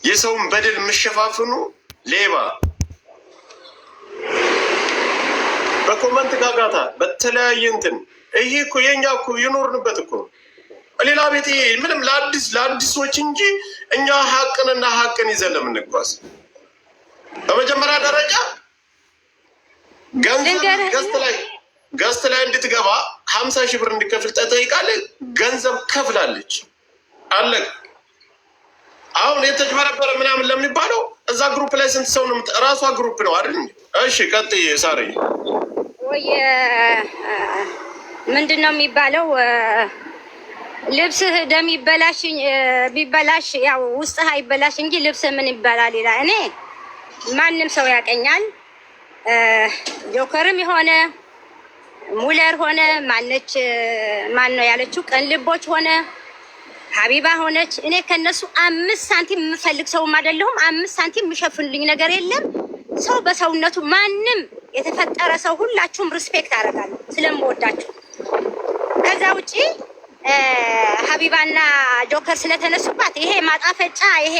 የሰውን በደል የምሸፋፍኑ ሌባ በኮመንት ጋጋታ በተለያየ እንትን ይሄ እኮ የኛ እኮ የኖርንበት እኮ ሌላ ቤት ምንም ለአዲሶች እንጂ እኛ ሀቅንና ሀቅን ይዘን ለምንጓዝ በመጀመሪያ ደረጃ ገንዘብ ገዝት ላይ እንድትገባ 50 ሺህ ብር እንድከፍል ተጠይቃለች። ገንዘብ ከፍላለች። አለቅ አሁን የተጅበረበረ ምናምን ለሚባለው እዛ ግሩፕ ላይ ስንት ሰው ነው? ራሷ ግሩፕ ነው አይደል? እሺ ቀጥይ ሳሪ። ወይ ምንድን ነው የሚባለው? ልብስህ ደም ቢበላሽ ያው ውስጥህ አይበላሽ እንጂ ልብስህ ምን ይባላል ይላል። እኔ ማንም ሰው ያቀኛል። ጆከርም የሆነ ሙለር ሆነ ማን ነው ያለችው ቀን ልቦች ሆነ ሀቢባ ሆነች እኔ ከነሱ 5 ሳንቲም የምፈልግ ሰውም አይደለሁም። 5 ሳንቲም የሚሸፍንልኝ ነገር የለም። ሰው በሰውነቱ ማንም የተፈጠረ ሰው ሁላችሁም ሪስፔክት አደርጋለሁ ስለምወዳችሁ። ከዛ ውጪ ሀቢባና ጆከር ስለተነሱባት ይሄ ማጣፈጫ ይሄ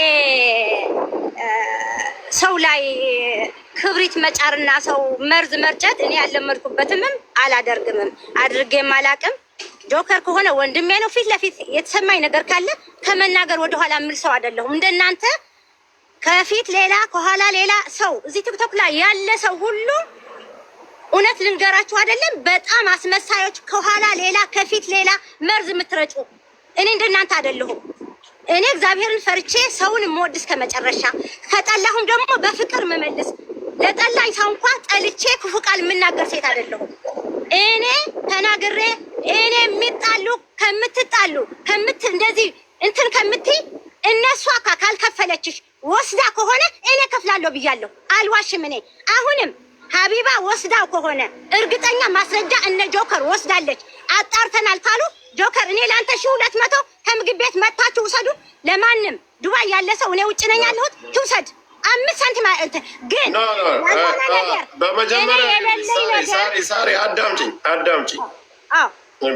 ሰው ላይ ክብሪት መጫርና ሰው መርዝ መርጨት እኔ ያለመድኩበትምም አላደርግምም አድርጌም አላቅም። ጆከር ከሆነ ወንድሜ ነው። ፊት ለፊት የተሰማኝ ነገር ካለ ከመናገር ወደኋላ የምል ሰው አይደለሁም። እንደናንተ ከፊት ሌላ ከኋላ ሌላ ሰው እዚህ ቲክቶክ ላይ ያለ ሰው ሁሉ እውነት ልንገራችሁ አይደለም በጣም አስመሳዮች፣ ከኋላ ሌላ ከፊት ሌላ መርዝ የምትረጩ እኔ እንደናንተ አይደለሁም። እኔ እግዚአብሔርን ፈርቼ ሰውን የምወድ እስከ መጨረሻ ከጠላሁም ደግሞ በፍቅር መመልስ ለጠላኝ ሰው እንኳን ጠልቼ ክፉ ቃል የምናገር ሴት አይደለሁም። እኔ ተናግሬ እኔ የሚጣሉ ከምትጣሉ እንደዚህ እንትን ከምትይ እነሷ ካልከፈለችሽ ወስዳ ከሆነ እኔ ከፍላለሁ ብያለሁ። አልዋሽም። እኔ አሁንም ሀቢባ ወስዳው ከሆነ እርግጠኛ ማስረጃ እነ ጆከር ወስዳለች አጣርተናል ካሉ ጆከር እኔ ለአንተ 1200 ከምግብ ቤት መታችሁ ውሰዱ። ለማንም ዱባይ ያለ ሰው እኔ ውጭ ነኝ ያለሁት ትውሰድ። 5 ሳንቲም ግን በመጀመሪያ ሳሪ አዳምጪኝ።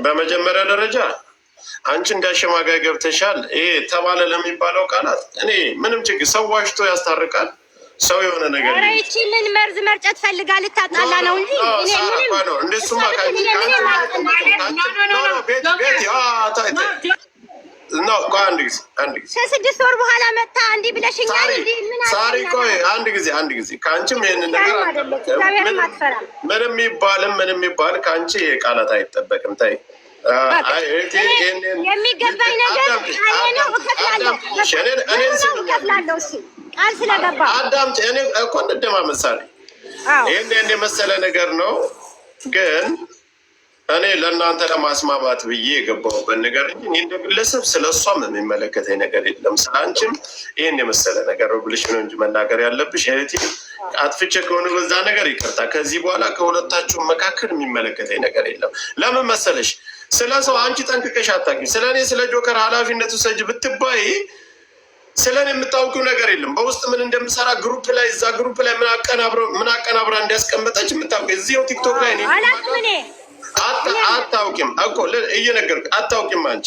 በመጀመሪያ ደረጃ አንቺ እንዳሸማጋይ ገብተሻል። ይሄ ተባለ ለሚባለው ቃላት እኔ ምንም ችግር ሰው ዋሽቶ ያስታርቃል። ሰው የሆነ ነገር ይቺ ምን መርዝ መርጨት ፈልጋ ልታጣላ ነው እንጂ እንደሱማ አንድ ጊዜ ከ6 ወር በኋላ መጣ እንዲህ ብለሽኛል። ሳሪ ቆይ አንድ ጊዜ ከአንቺም ይሄንን ነገር ምንም ይባል ከአንቺ ቃላት አይጠበቅም። ታይ የሚገባኝ ነገር ነው እከፍላለሁ ቃል ስለገባ አዳምጪ። እኔ እኮ እንደማመሳለኝ ይሄን የመሰለ ነገር ነው። ግን እኔ ለእናንተ ለማስማማት ብዬ የገባሁበት ነገር እንጂ እንደ ግለሰብ ስለ እሷም የሚመለከተኝ ነገር የለም። ስለ አንቺም ይሄን የመሰለ ነገር ነው ብልሽ ነው እንጂ መናገር ያለብሽ። እህቴ አጥፍቼ ከሆነ በዛ ነገር ይቅርታ። ከዚህ በኋላ ከሁለታችሁ መካከል የሚመለከተኝ ነገር የለም። ለምን መሰለሽ? ስለ ሰው አንቺ ጠንቅቀሽ አታውቂም። ስለ እኔ ስለ ጆከር ኃላፊነቱ ሰጅ ብትባይ ስለ እኔ የምታውቂው ነገር የለም። በውስጥ ምን እንደምሰራ ግሩፕ ላይ እዛ ግሩፕ ላይ ምን አቀናብራ እንዲያስቀምጠች የምታውቂ እዚው ቲክቶክ ላይ አታውቂም እኮ እየነገርኩ አታውቂም። አንቺ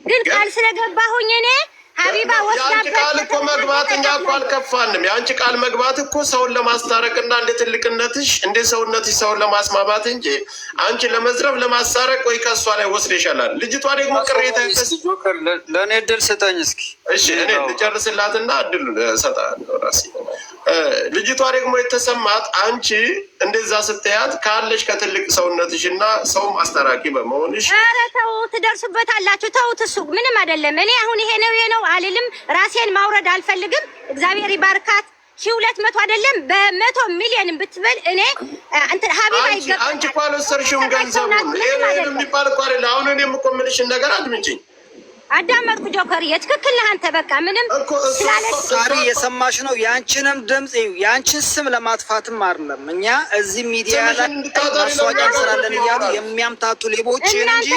ግን ቃል ስለገባሁኝ እኔ ሀቢባ የአንቺ ቃል እኮ መግባት እኛ እኮ አልከፋንም። የአንቺ ቃል መግባት እኮ ሰውን ለማስታረቅና እንደ ትልቅነትሽ እንደ ሰውነትሽ ሰውን ለማስማማት እንጂ አንቺ ለመዝረፍ ለማሳረቅ ወይ ከእሷ ላይ ወስደሻላል። ልጅቷ ደግሞ ቅሬታ ለእኔ እድል ስጠኝ እስኪ። እሺ እኔ ልጨርስላትና እድል እሰጥሃለሁ ራሴ። ልጅቷ ደግሞ የተሰማት አንቺ እንደዛ ስትያት ካለሽ ከትልቅ ሰውነትሽ እና ሰው ማስታራቂ በመሆንሽ። ኧረ ተው ትደርሱበታላችሁ። ተውት፣ እሱ ምንም አይደለም። እኔ አሁን ይሄ ነው አልልም። ራሴን ማውረድ አልፈልግም። እግዚአብሔር ይባርካት። 1200 አይደለም በ100 ሚሊዮን ብትበል እኔ እንትን ሀቢባ ይገባል። አንቺ እኮ አልወሰድሽውም ገንዘቡን። ይሄ የሚባል እኮ አይደለ። አሁን እኔም እኮ የምልሽን ነገር አድምጪኝ። አዳመጥኩ ጆከር፣ የትክክል ነህ አንተ። በቃ ምንም ሳሪ የሰማሽ ነው። ያንቺንም ድምጽ ያንቺን ስም ለማጥፋትም አይደለም። እኛ እዚህ ሚዲያ ላይ ማስዋቂያ እንሰራለን እያሉ የሚያምታቱ ሌቦችን እንጂ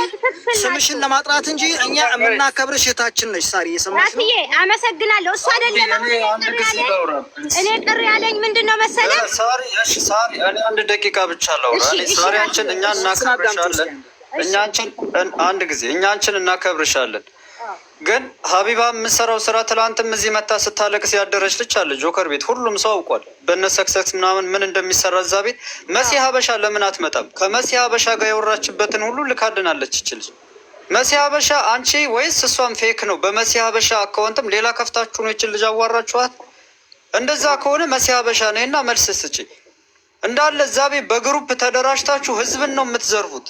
ስምሽን ለማጥራት እንጂ እኛ የምናከብርሽ እህታችን ነሽ። ሳሪ የሰማሽ ነው። አመሰግናለሁ። እሱ አይደለም እኔ ቅር ያለኝ ምንድነው መሰለህ ሳሪ። እሺ ሳሪ እኔ 1 ደቂቃ ብቻ ላውራ። ሳሪ አንቺን እኛ እናከብርሻለን። እኛ አንቺን አንድ ጊዜ እኛ አንቺን እናከብርሻለን። ግን ሀቢባ የምሰራው ስራ ትላንትም እዚህ መታ ስታለቅስ ያደረች ልጅ አለ ጆከር ቤት ሁሉም ሰው አውቋል። በነ ሰክሰስ ምናምን ምን እንደሚሰራ እዛ ቤት። መሲ ሀበሻ ለምን አትመጣም? ከመሲ ሀበሻ ጋር የወራችበትን ሁሉ ልካድናለች ይችልች መሲ ሀበሻ። አንቺ ወይስ እሷም ፌክ ነው? በመሲ ሀበሻ አካውንትም ሌላ ከፍታችሁ ነው ይችል ልጅ አዋራችኋት? እንደዛ ከሆነ መሲ ሀበሻ ነይና መልስ ስጪ። እንዳለ እዛ ቤት በግሩፕ ተደራጅታችሁ ህዝብን ነው የምትዘርፉት።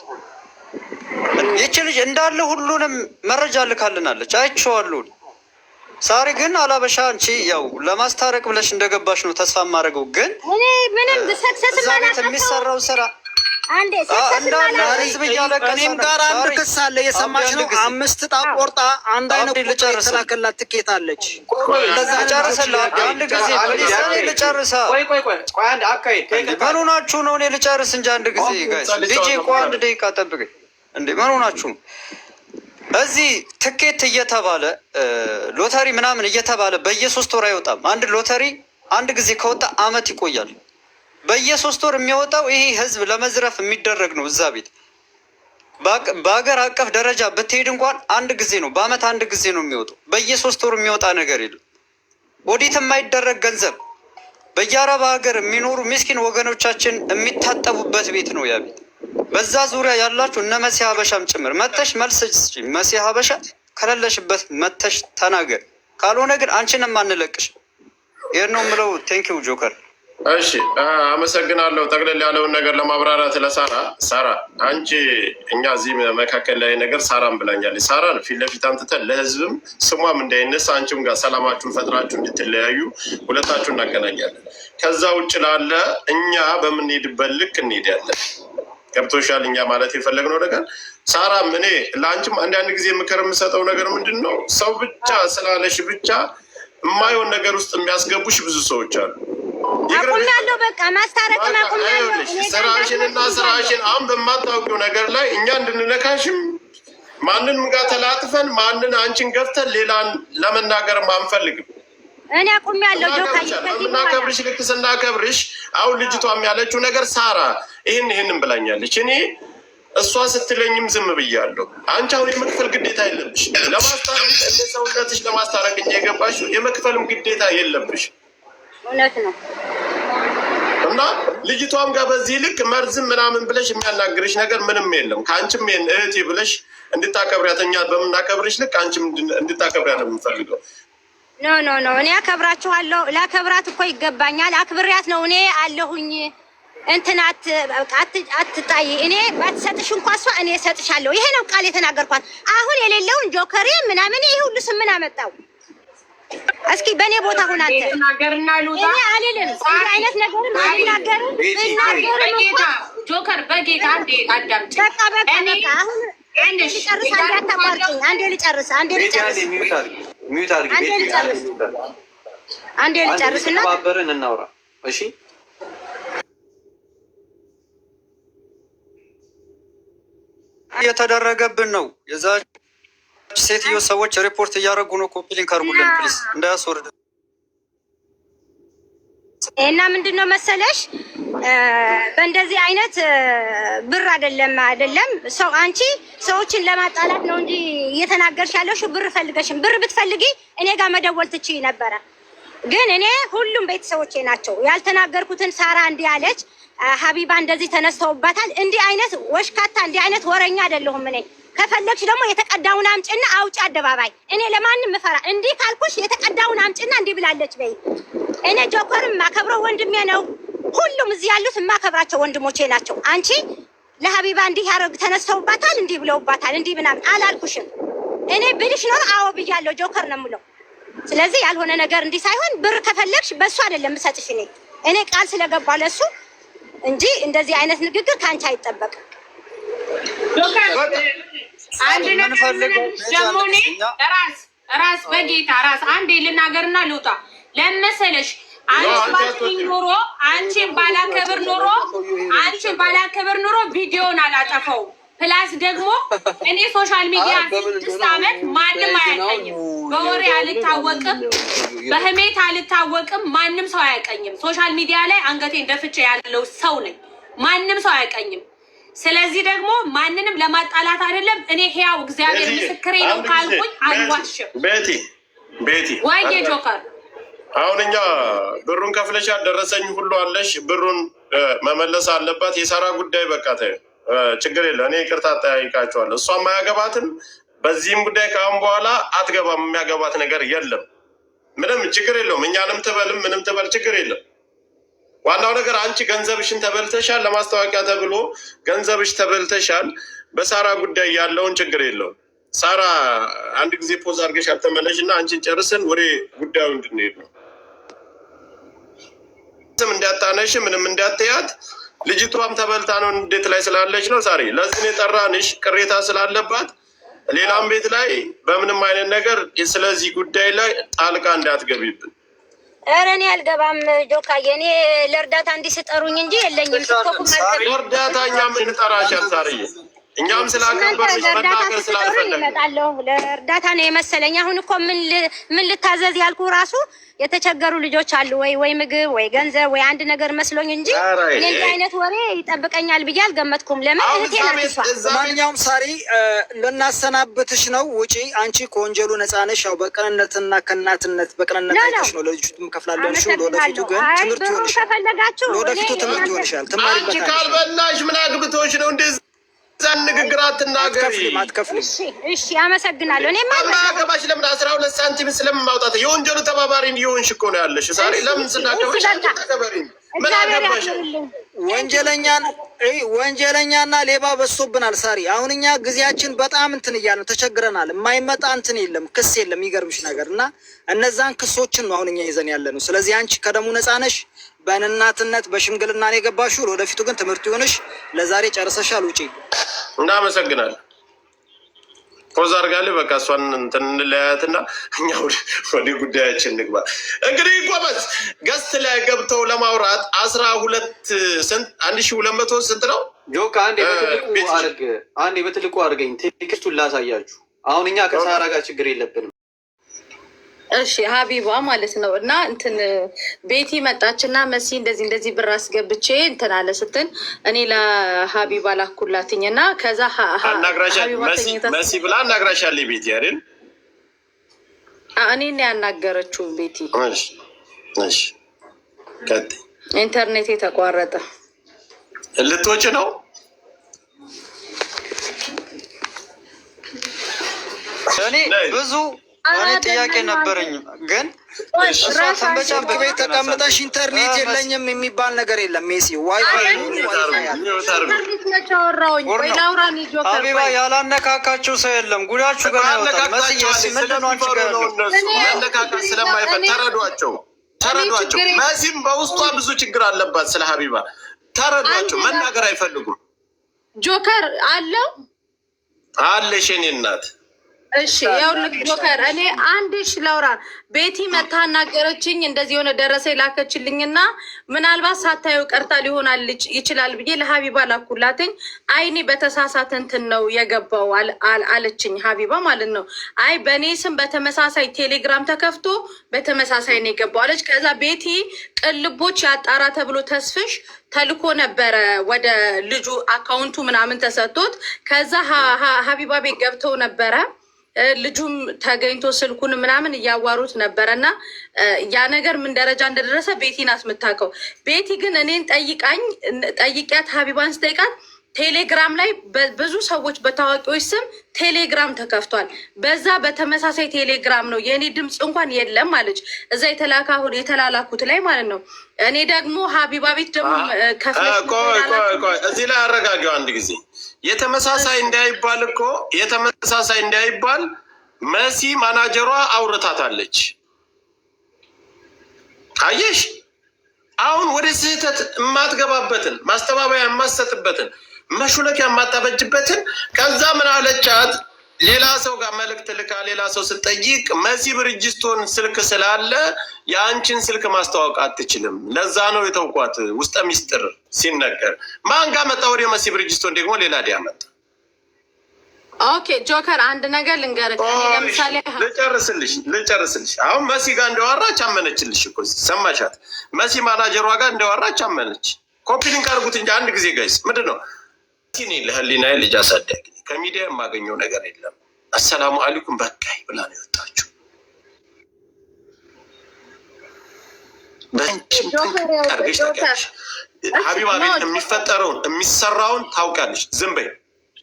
ይቺ ልጅ እንዳለ ሁሉንም መረጃ ልካልናለች፣ አይቼዋለሁ። ሳሪ ግን አላበሻ አንቺ ያው ለማስታረቅ ብለሽ እንደገባሽ ነው ተስፋ የማደርገው። ግን እኔ ምንም ሰክሰስ ማለት የሚሰራው ስራ አንዴ ሰክሰስ ማለት እኔም ጋር አንድ ክስ አለ የሰማሽ ነው። 5 ዕጣ ቆርጣ አንድ አይነት ልጨርሰላት ትኬት አለች። ለዛ ጨርሰላት አንድ ጊዜ በሊሳኔ ልጨርሳ። ቆይ አንድ አካሄድ ምን ሆናችሁ ነው? እኔ ልጨርስ እንጂ አንድ ጊዜ ጋይስ ልጄ ቆይ አንድ ደቂቃ ጠብቀኝ። እንዴ ምን ሆናችሁ ነው? እዚህ ትኬት እየተባለ ሎተሪ ምናምን እየተባለ በየ3 ወር አይወጣም። አንድ ሎተሪ አንድ ጊዜ ከወጣ አመት ይቆያል። በየ3 ወር የሚወጣው ይሄ ህዝብ ለመዝረፍ የሚደረግ ነው። እዛ ቤት በሀገር አቀፍ ደረጃ ብትሄድ እንኳን አንድ ጊዜ ነው፣ በአመት አንድ ጊዜ ነው የሚወጣው። በየ3 ወር የሚወጣ ነገር የለም። ኦዲት የማይደረግ ገንዘብ በየአረብ ሀገር የሚኖሩ ምስኪን ወገኖቻችን የሚታጠቡበት ቤት ነው ያ ቤት። በዛ ዙሪያ ያላችሁ እነ መሲ ሀበሻም ጭምር መተሽ መልስ ስጪ። መሲ ሀበሻ ከሌለሽበት መተሽ ተናገር፣ ካልሆነ ግን አንቺንም አንለቅሽ። ይሄን ነው የምለው። ቴንኪው ጆከር። እሺ አመሰግናለሁ። ጠቅለል ያለውን ነገር ለማብራራት ለሳራ ሳራ አንቺ እኛ እዚህ መካከል ላይ ነገር ሳራም ብላኛለች። ሳራን ፊት ለፊት አምጥተን ለህዝብም ስሟም እንዳይነሳ አንቺም ጋር ሰላማችሁን ፈጥራችሁ እንድትለያዩ ሁለታችሁ እናገናኛለን። ከዛ ውጭ ላለ እኛ በምንሄድበት ልክ እንሄዳለን። ገብቶሻል? እኛ ማለት የፈለግነው ነገር ሳራም እኔ ለአንቺም አንዳንድ ጊዜ ምክር የምሰጠው ነገር ምንድን ነው፣ ሰው ብቻ ስላለሽ ብቻ የማይሆን ነገር ውስጥ የሚያስገቡሽ ብዙ ሰዎች አሉ። አቁሜያለሁ፣ በቃ ማስታረቅን አቁሜያለሁ። ስራሽንና ስራሽን አሁን በማታውቂው ነገር ላይ እኛ እንድንነካሽም ማንንም ጋር ተላጥፈን ማንን አንቺን ገፍተን ሌላን ለመናገርም አንፈልግም። እኔ አቁሜያለሁ። እናከብርሽ፣ ልክ ስናከብርሽ አሁን ልጅቷም ያለችው ነገር ሳራ ይህንን ብላኛለች። እኔ እሷ ስትለኝም ዝም ብያለሁ። አንቺ አሁን የመክፈል ግዴታ የለብሽ። ለማስታረቅ ሰውነትሽ ለማስታረቅ እንጂ የገባሽ የመክፈልም ግዴታ የለብሽ። እውነት ነው። እና ልጅቷም ጋር በዚህ ልክ መርዝም ምናምን ብለሽ የሚያናግርሽ ነገር ምንም የለም። ከአንቺም እህቴ ብለሽ እንድታከብሪያት እኛ በምናከብርሽ ልክ አንቺም እንድታከብሪያት ነው የምንፈልገው። ኖ እኔ አከብራችኋለሁ። ላከብራት እኮ ይገባኛል። አክብሪያት ነው እኔ አለሁኝ። እንትናት አትጣይ። እኔ ባትሰጥሽ እንኳን እሷ እኔ እሰጥሻለሁ። ይሄ ነው ቃል የተናገርኳት። አሁን የሌለውን ጆከሬ ምናምን ይሄ ሁሉ ስም ምን አመጣው? እስኪ በእኔ ቦታ ሁን አንተ። እናገርና ሉታ እኔ አልልም እንዲህ አይነት ነገር አልናገርም። በጌታ ጆከር በጌታ አንዴ አዳምጪ። በቃ አሁን ልጨርስ። አንዴ አታቋርጪኝ። አንዴ ልጨርስ እና ባበረን እናውራ። እሺ እየተደረገብን ነው። የዛ ሴትዮ ሰዎች ሪፖርት እያደረጉ ነው። ኮፒ ሊንክ አድርጉልን ፕሊዝ፣ እንዳያስወርድ እና ምንድን ነው መሰለሽ በእንደዚህ አይነት ብር አይደለም ሰው አንቺ ሰዎችን ለማጣላት ነው እንጂ እየተናገርሽ ያለሽው ብር ፈልገሽም። ብር ብትፈልጊ እኔ ጋር መደወል ትችይ ነበረ። ግን እኔ ሁሉም ቤተሰቦቼ ናቸው። ያልተናገርኩትን ሳራ እንዲህ አለች፣ ሀቢባ እንደዚህ ተነስተውባታል። እንዲህ አይነት ወሽካታ እንዲህ አይነት ወረኛ አይደለሁም እኔ። ከፈለግሽ ደግሞ የተቀዳውን አምጭና አውጪ አደባባይ። እኔ ለማንም ምፈራ እንዲህ ካልኩሽ የተቀዳውን አምጭና እንዲህ ብላለች በይ። እኔ ጆከርም ማከብረው ወንድሜ ነው። ሁሉም እዚህ ያሉት የማከብራቸው ወንድሞቼ ናቸው። አንቺ ለሀቢባ እንዲህ ያደርግ ተነስተውባታል፣ እንዲህ ብለውባታል፣ እንዲህ ምናምን አላልኩሽም። እኔ ብልሽ ኖር አዎ ብያለሁ። ጆከር ነው የምለው። ስለዚህ ያልሆነ ነገር እንዲህ ሳይሆን ብር ከፈለግሽ በእሱ አይደለም የምሰጥሽ እኔ ቃል ስለገባ ለሱ እንጂ እንደዚህ አይነት ንግግር ከአንቺ አይጠበቅም። አንድ ነገር ደግሞ እኔ ራስ በጌታ ራስ አንዴ ልናገርና ልውጣ። ለመሰለሽ አንቺን ባላከብር ኖሮ ቪዲዮን አላጠፋውም። ፕላስ ደግሞ እኔ ሶሻል ሚዲያ 6 ዓመት ማንም አያውቀኝም። በወሬ አልታወቅም፣ በህሜት አልታወቅም። ማንም ሰው አያውቀኝም። ሶሻል ሚዲያ ላይ አንገቴን ደፍቼ ያለው ሰው ነኝ። ማንም ሰው አያውቀኝም። ስለዚህ ደግሞ ማንንም ለማጣላት አይደለም። እኔ ሕያው እግዚአብሔር ምስክሬ ነው ካልኩኝ አልዋሽም። ቤቲ ዋዬ ጆከር አሁን እኛ ብሩን ከፍለሻል፣ ደረሰኝ ሁሉ አለሽ፣ ብሩን መመለስ አለባት። የሳራ ጉዳይ በቃ ችግር የለም። እኔ ይቅርታ ጠያይቃቸዋለሁ። እሷም አያገባትም። በዚህም ጉዳይ ከአሁን በኋላ አትገባም። የሚያገባት ነገር የለም። ምንም ችግር የለውም። እኛንም ትበልም ምንም ትበል ችግር የለም። ዋናው ነገር አንቺ ገንዘብሽን ተበልተሻል። ለማስታወቂያ ተብሎ ገንዘብሽ ተበልተሻል። በሳራ ጉዳይ ያለውን ችግር የለውም። ሳራ አንድ ጊዜ ፖዝ አድርገሽ አልተመለሽ እና አንቺን ጨርስን ወደ ጉዳዩ እንድንሄድ ነው። ስም እንዳታነሽ ምንም እንዳትያት። ልጅቷም ተበልታ ነው እንዴት ላይ ስላለች ነው። ሳሪ ለዚህ የጠራንሽ ቅሬታ ስላለባት ሌላም ቤት ላይ በምንም አይነት ነገር ስለዚህ ጉዳይ ላይ ጣልቃ እንዳትገቢብን። ኧረ እኔ አልገባም ጆካዬ። እኔ ለእርዳታ እንዲስጠሩኝ እንጂ የለኝም። እርዳታ እኛ የምንጠራሻል ሳርዬ፣ እኛም ስላከበርሽ መናገር ስላልፈለግን እመጣለሁ። ለእርዳታ ነው የመሰለኝ። አሁን እኮ ምን ልታዘዝ ያልኩ ራሱ የተቸገሩ ልጆች አሉ ወይ ምግብ ወይ ገንዘብ ወይ አንድ ነገር መስሎኝ እንጂ እንዲህ አይነት ወሬ ይጠብቀኛል ብዬ አልገመትኩም። ለምን እህቴ ናት። ማንኛውም ሳሪ ልናሰናብትሽ ነው። ውጪ። አንቺ ከወንጀሉ ነፃ ነሽ። ያው በቅንነትና ከእናትነት በቅንነት አይተሽ ነው ለልጅቱም ከፍላለሽ። ለወደፊቱ ግን ትምህርት ይሆንሻል። ለወደፊቱ ትምህርት ይሆንሻል። ትማሪበታለሽ። አንቺ ካልበላሽ ምን አግብቶሽ ነው እንደዚህ ዛን ንግግር አትናገሪ። እሺ አመሰግናለሁ። እኔ ማገባሽ ለምን 12 ሳንቲም ስለማውጣት የወንጀሉ ተባባሪ እንዲሆንሽ እኮ ነው ያለሽ። ሳሪ ለምን ስናገባሽ ተከበሪ። ምን አገባሽ? ወንጀለኛና ሌባ በዝቶብናል ሳሪ። አሁን እኛ ጊዜያችን በጣም እንትን እያልን ተቸግረናል። የማይመጣ እንትን የለም፣ ክስ የለም። የሚገርምሽ ነገር እና እነዛን ክሶችን ነው አሁን እኛ ይዘን ያለ ነው። ስለዚህ አንቺ ከደሙ ነፃ ነሽ። በእናትነት በሽምግልና ነው የገባሽው። ወደፊቱ ግን ትምህርት ይሆንሽ። ለዛሬ ጨርሰሻል። ውጪ። እናመሰግናለን። ፖዝ አድርጋለሁ። በቃ እሷን እንትን እንለያያትና እኛ ወደ ጉዳያችን ንግባ። እንግዲህ ጎበዝ ገስት ላይ ገብተው ለማውራት 1200 ስንት ነው? ጆካ አንዴ በትልቁ አድርገኝ። ቴክስቱን ላሳያችሁ። አሁን እኛ ከሳራ ጋር ችግር የለብንም። እሺ ሀቢባ ማለት ነው። እና እንትን ቤቲ መጣችና መሲ እንደዚህ ብር አስገብቼ እንትን አለ ስትል እኔ ለሀቢባ ላኩላትኝ እና ከዛ መሲ ብላ አናግራሻል። ቤቲ አይደል? እኔ ያናገረችው ቤቲ። እሺ ኢንተርኔት የተቋረጠ ልትወጪ ነው? እኔ ብዙ እኔ ጥያቄ ነበረኝ ግን ቤት ተቀምጠሽ ኢንተርኔት የለኝም የሚባል ነገር የለም። ሜሲ ዋይፋይ ሀቢባ ያላነካካችሁ ሰው የለም። ጉዳችሁ ገና ይወጣል። ተረዷቸው። መሲም በውስጧ ብዙ ችግር አለባት። ስለ ሀቢባ ተረዷቸው። መናገር አይፈልጉም። ጆከር አለው አለሽ የኔ እናት። እሺ ያው ጆከር እኔ አንድ ላውራ። ቤቲ መታ አናገረችኝ። እንደዚህ የሆነ ደረሰ ላከችልኝና ምናልባት ሳታየው ቀርታ ሊሆናል ይችላል ብዬ ለሀቢባ ላኩላትኝ። አይኔ በተሳሳተ እንትን ነው የገባው አለችኝ ሀቢባ ማለት ነው። አይ በእኔ ስም በተመሳሳይ ቴሌግራም ተከፍቶ በተመሳሳይ ነው የገባው አለች። ከዛ ቤቲ ቅልቦች ያጣራ ተብሎ ተስፍሽ ተልኮ ነበረ ወደ ልጁ አካውንቱ ምናምን ተሰጥቶት ከዛ ሀቢባ ቤት ገብተው ነበረ። ልጁም ተገኝቶ ስልኩን ምናምን እያዋሩት ነበረ እና ያ ነገር ምን ደረጃ እንደደረሰ ቤቲ ናት የምታውቀው። ቤቲ ግን እኔን ጠይቂያት ሀቢባን ስጠይቃት ቴሌግራም ላይ ብዙ ሰዎች በታዋቂዎች ስም ቴሌግራም ተከፍቷል። በዛ በተመሳሳይ ቴሌግራም ነው የእኔ ድምፅ እንኳን የለም አለች። እዛ የተላላኩት ላይ ማለት ነው። እኔ ደግሞ ሀቢባ ቤት ደግሞ እዚህ ላይ አረጋጊው አንድ ጊዜ የተመሳሳይ እንዳይባል መሲ ማናጀሯ አውርታታለች። አየሽ፣ አሁን ወደ ስህተት የማትገባበትን ማስተባበያ የማትሰጥበትን መሹለኪያ የማታበጅበትን ከዛ ምን አለቻት? ሌላ ሰው ጋር መልእክት ልካ ሌላ ሰው ስጠይቅ መሲ ብርጅስቶን ስልክ ስላለ የአንቺን ስልክ ማስተዋወቅ አትችልም። ለዛ ነው የተውኳት። ውስጠ ሚስጥር ሲነገር ማን ጋር መጣ? ወደ መሲ ብርጅስቶን ደግሞ ሌላ ዲያ መጣ። ኦኬ ጆከር አንድ ነገር ልንገርህ። ለምሳሌ ልጨርስልሽ። አሁን መሲ ጋር እንደዋራች አመነችልሽ እኮ ሰማሻት? መሲ ማናጀሯ ጋር እንደዋራች አመነች። ኮፒ ሊንክ አድርጉት እንጂ አንድ ጊዜ ጋይስ። ምንድን ነው ሲኔ ለህሊናዬ ልጅ አሳደግ ከሚዲያ የማገኘው ነገር የለም። አሰላሙ አለይኩም በቃይ ብላ ነው የወጣችው። አርገሽ ታውቂያለሽ። ሀቢባ ቤት የሚፈጠረውን የሚሰራውን ታውቃለች። ዝም በይ።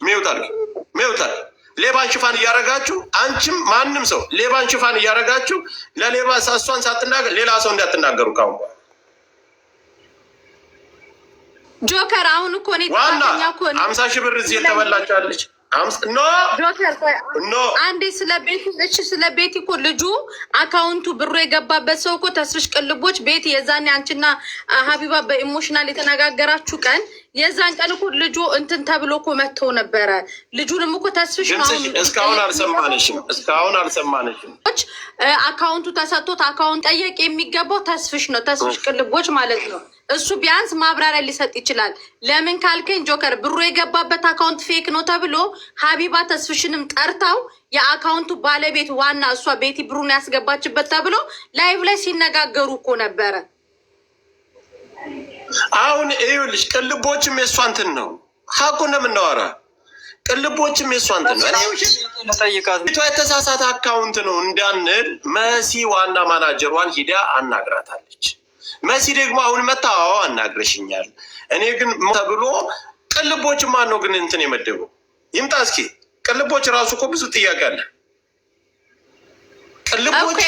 ሚውታል ሌባን ሽፋን እያረጋችሁ አንቺም ማንም ሰው ሌባን ሽፋን እያረጋችሁ ለሌባ እሷን ሳትናገር ሌላ ሰው እንዳትናገሩ ካሁን በኋላ። ጆከር አሁን እኮ ነው ዋና 50 ሺህ ብር እዚህ የተበላቻለች። አንዴ ስለ ቤቲ እኮ ልጁ አካውንቱ ብሩ የገባበት ሰው እኮ ተስፍሽ ቅልቦች ቤት የዛኔ አንቺና ሀቢባ በኢሞሽናል የተነጋገራችሁ ቀን የዛን ቀን እኮ ልጁ እንትን ተብሎ እኮ መጥተው ነበረ። ልጁንም እኮ ተስፍሽ እስካሁን አልሰማነሽም። አካውንቱ ተሰጥቶት አካውንት ጠየቅ የሚገባው ተስፍሽ ነው፣ ተስፍሽ ቅልቦች ማለት ነው። እሱ ቢያንስ ማብራሪያ ሊሰጥ ይችላል። ለምን ካልከኝ ጆከር ብሩ የገባበት አካውንት ፌክ ነው ተብሎ ሀቢባ ተስፍሽንም ጠርታው የአካውንቱ ባለቤት ዋና እሷ ቤቲ ብሩን ያስገባችበት ተብሎ ላይቭ ላይ ሲነጋገሩ እኮ ነበረ። አሁን ይኸውልሽ ቅልቦችም የእሷ እንትን ነው፣ ሀቁን ነው የምናወራ። ቅልቦችም የእሷ እንትን ነው። የተሳሳተ አካውንት ነው እንዳንል መሲ ዋና ማናጀሯን ሂዳ አናግራታለች። መሲ ደግሞ አሁን መታወው አናግረሽኛል። እኔ ግን ተብሎ ቅልቦች ማን ነው ግን እንትን የመደበው? ይምጣ እስኪ። ቅልቦች ራሱ እኮ ብዙ ጥያቄ አለ። ቅልቦች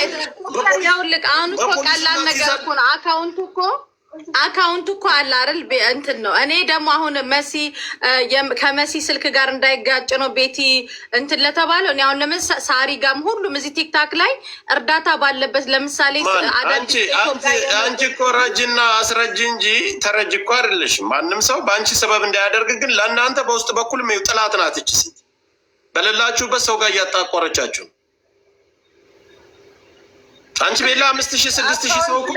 አሁን እኮ ቀላል ነገር እኮ ነው። አካውንቱ እኮ አለ አይደል? እንትን ነው። እኔ ደግሞ አሁን መሲ ከመሲ ስልክ ጋር እንዳይጋጭ ነው ቤቲ እንትን ለተባለው እኔ አሁን ለምን ሳሪ ጋም ሁሉም እዚህ ቲክታክ ላይ እርዳታ ባለበት ለምሳሌ አንቺ እኮ ረጅና አስረጅ እንጂ ተረጅ እኮ አይደለሽም። ማንም ሰው በአንቺ ሰበብ እንዳያደርግ ግን ለእናንተ በውስጥ በኩል ጥላት ናት። እች ሴት በሌላችሁበት ሰው ጋር እያጣቆረቻችሁ አንቺ ቤላ 5000 6000 ሰው እኮ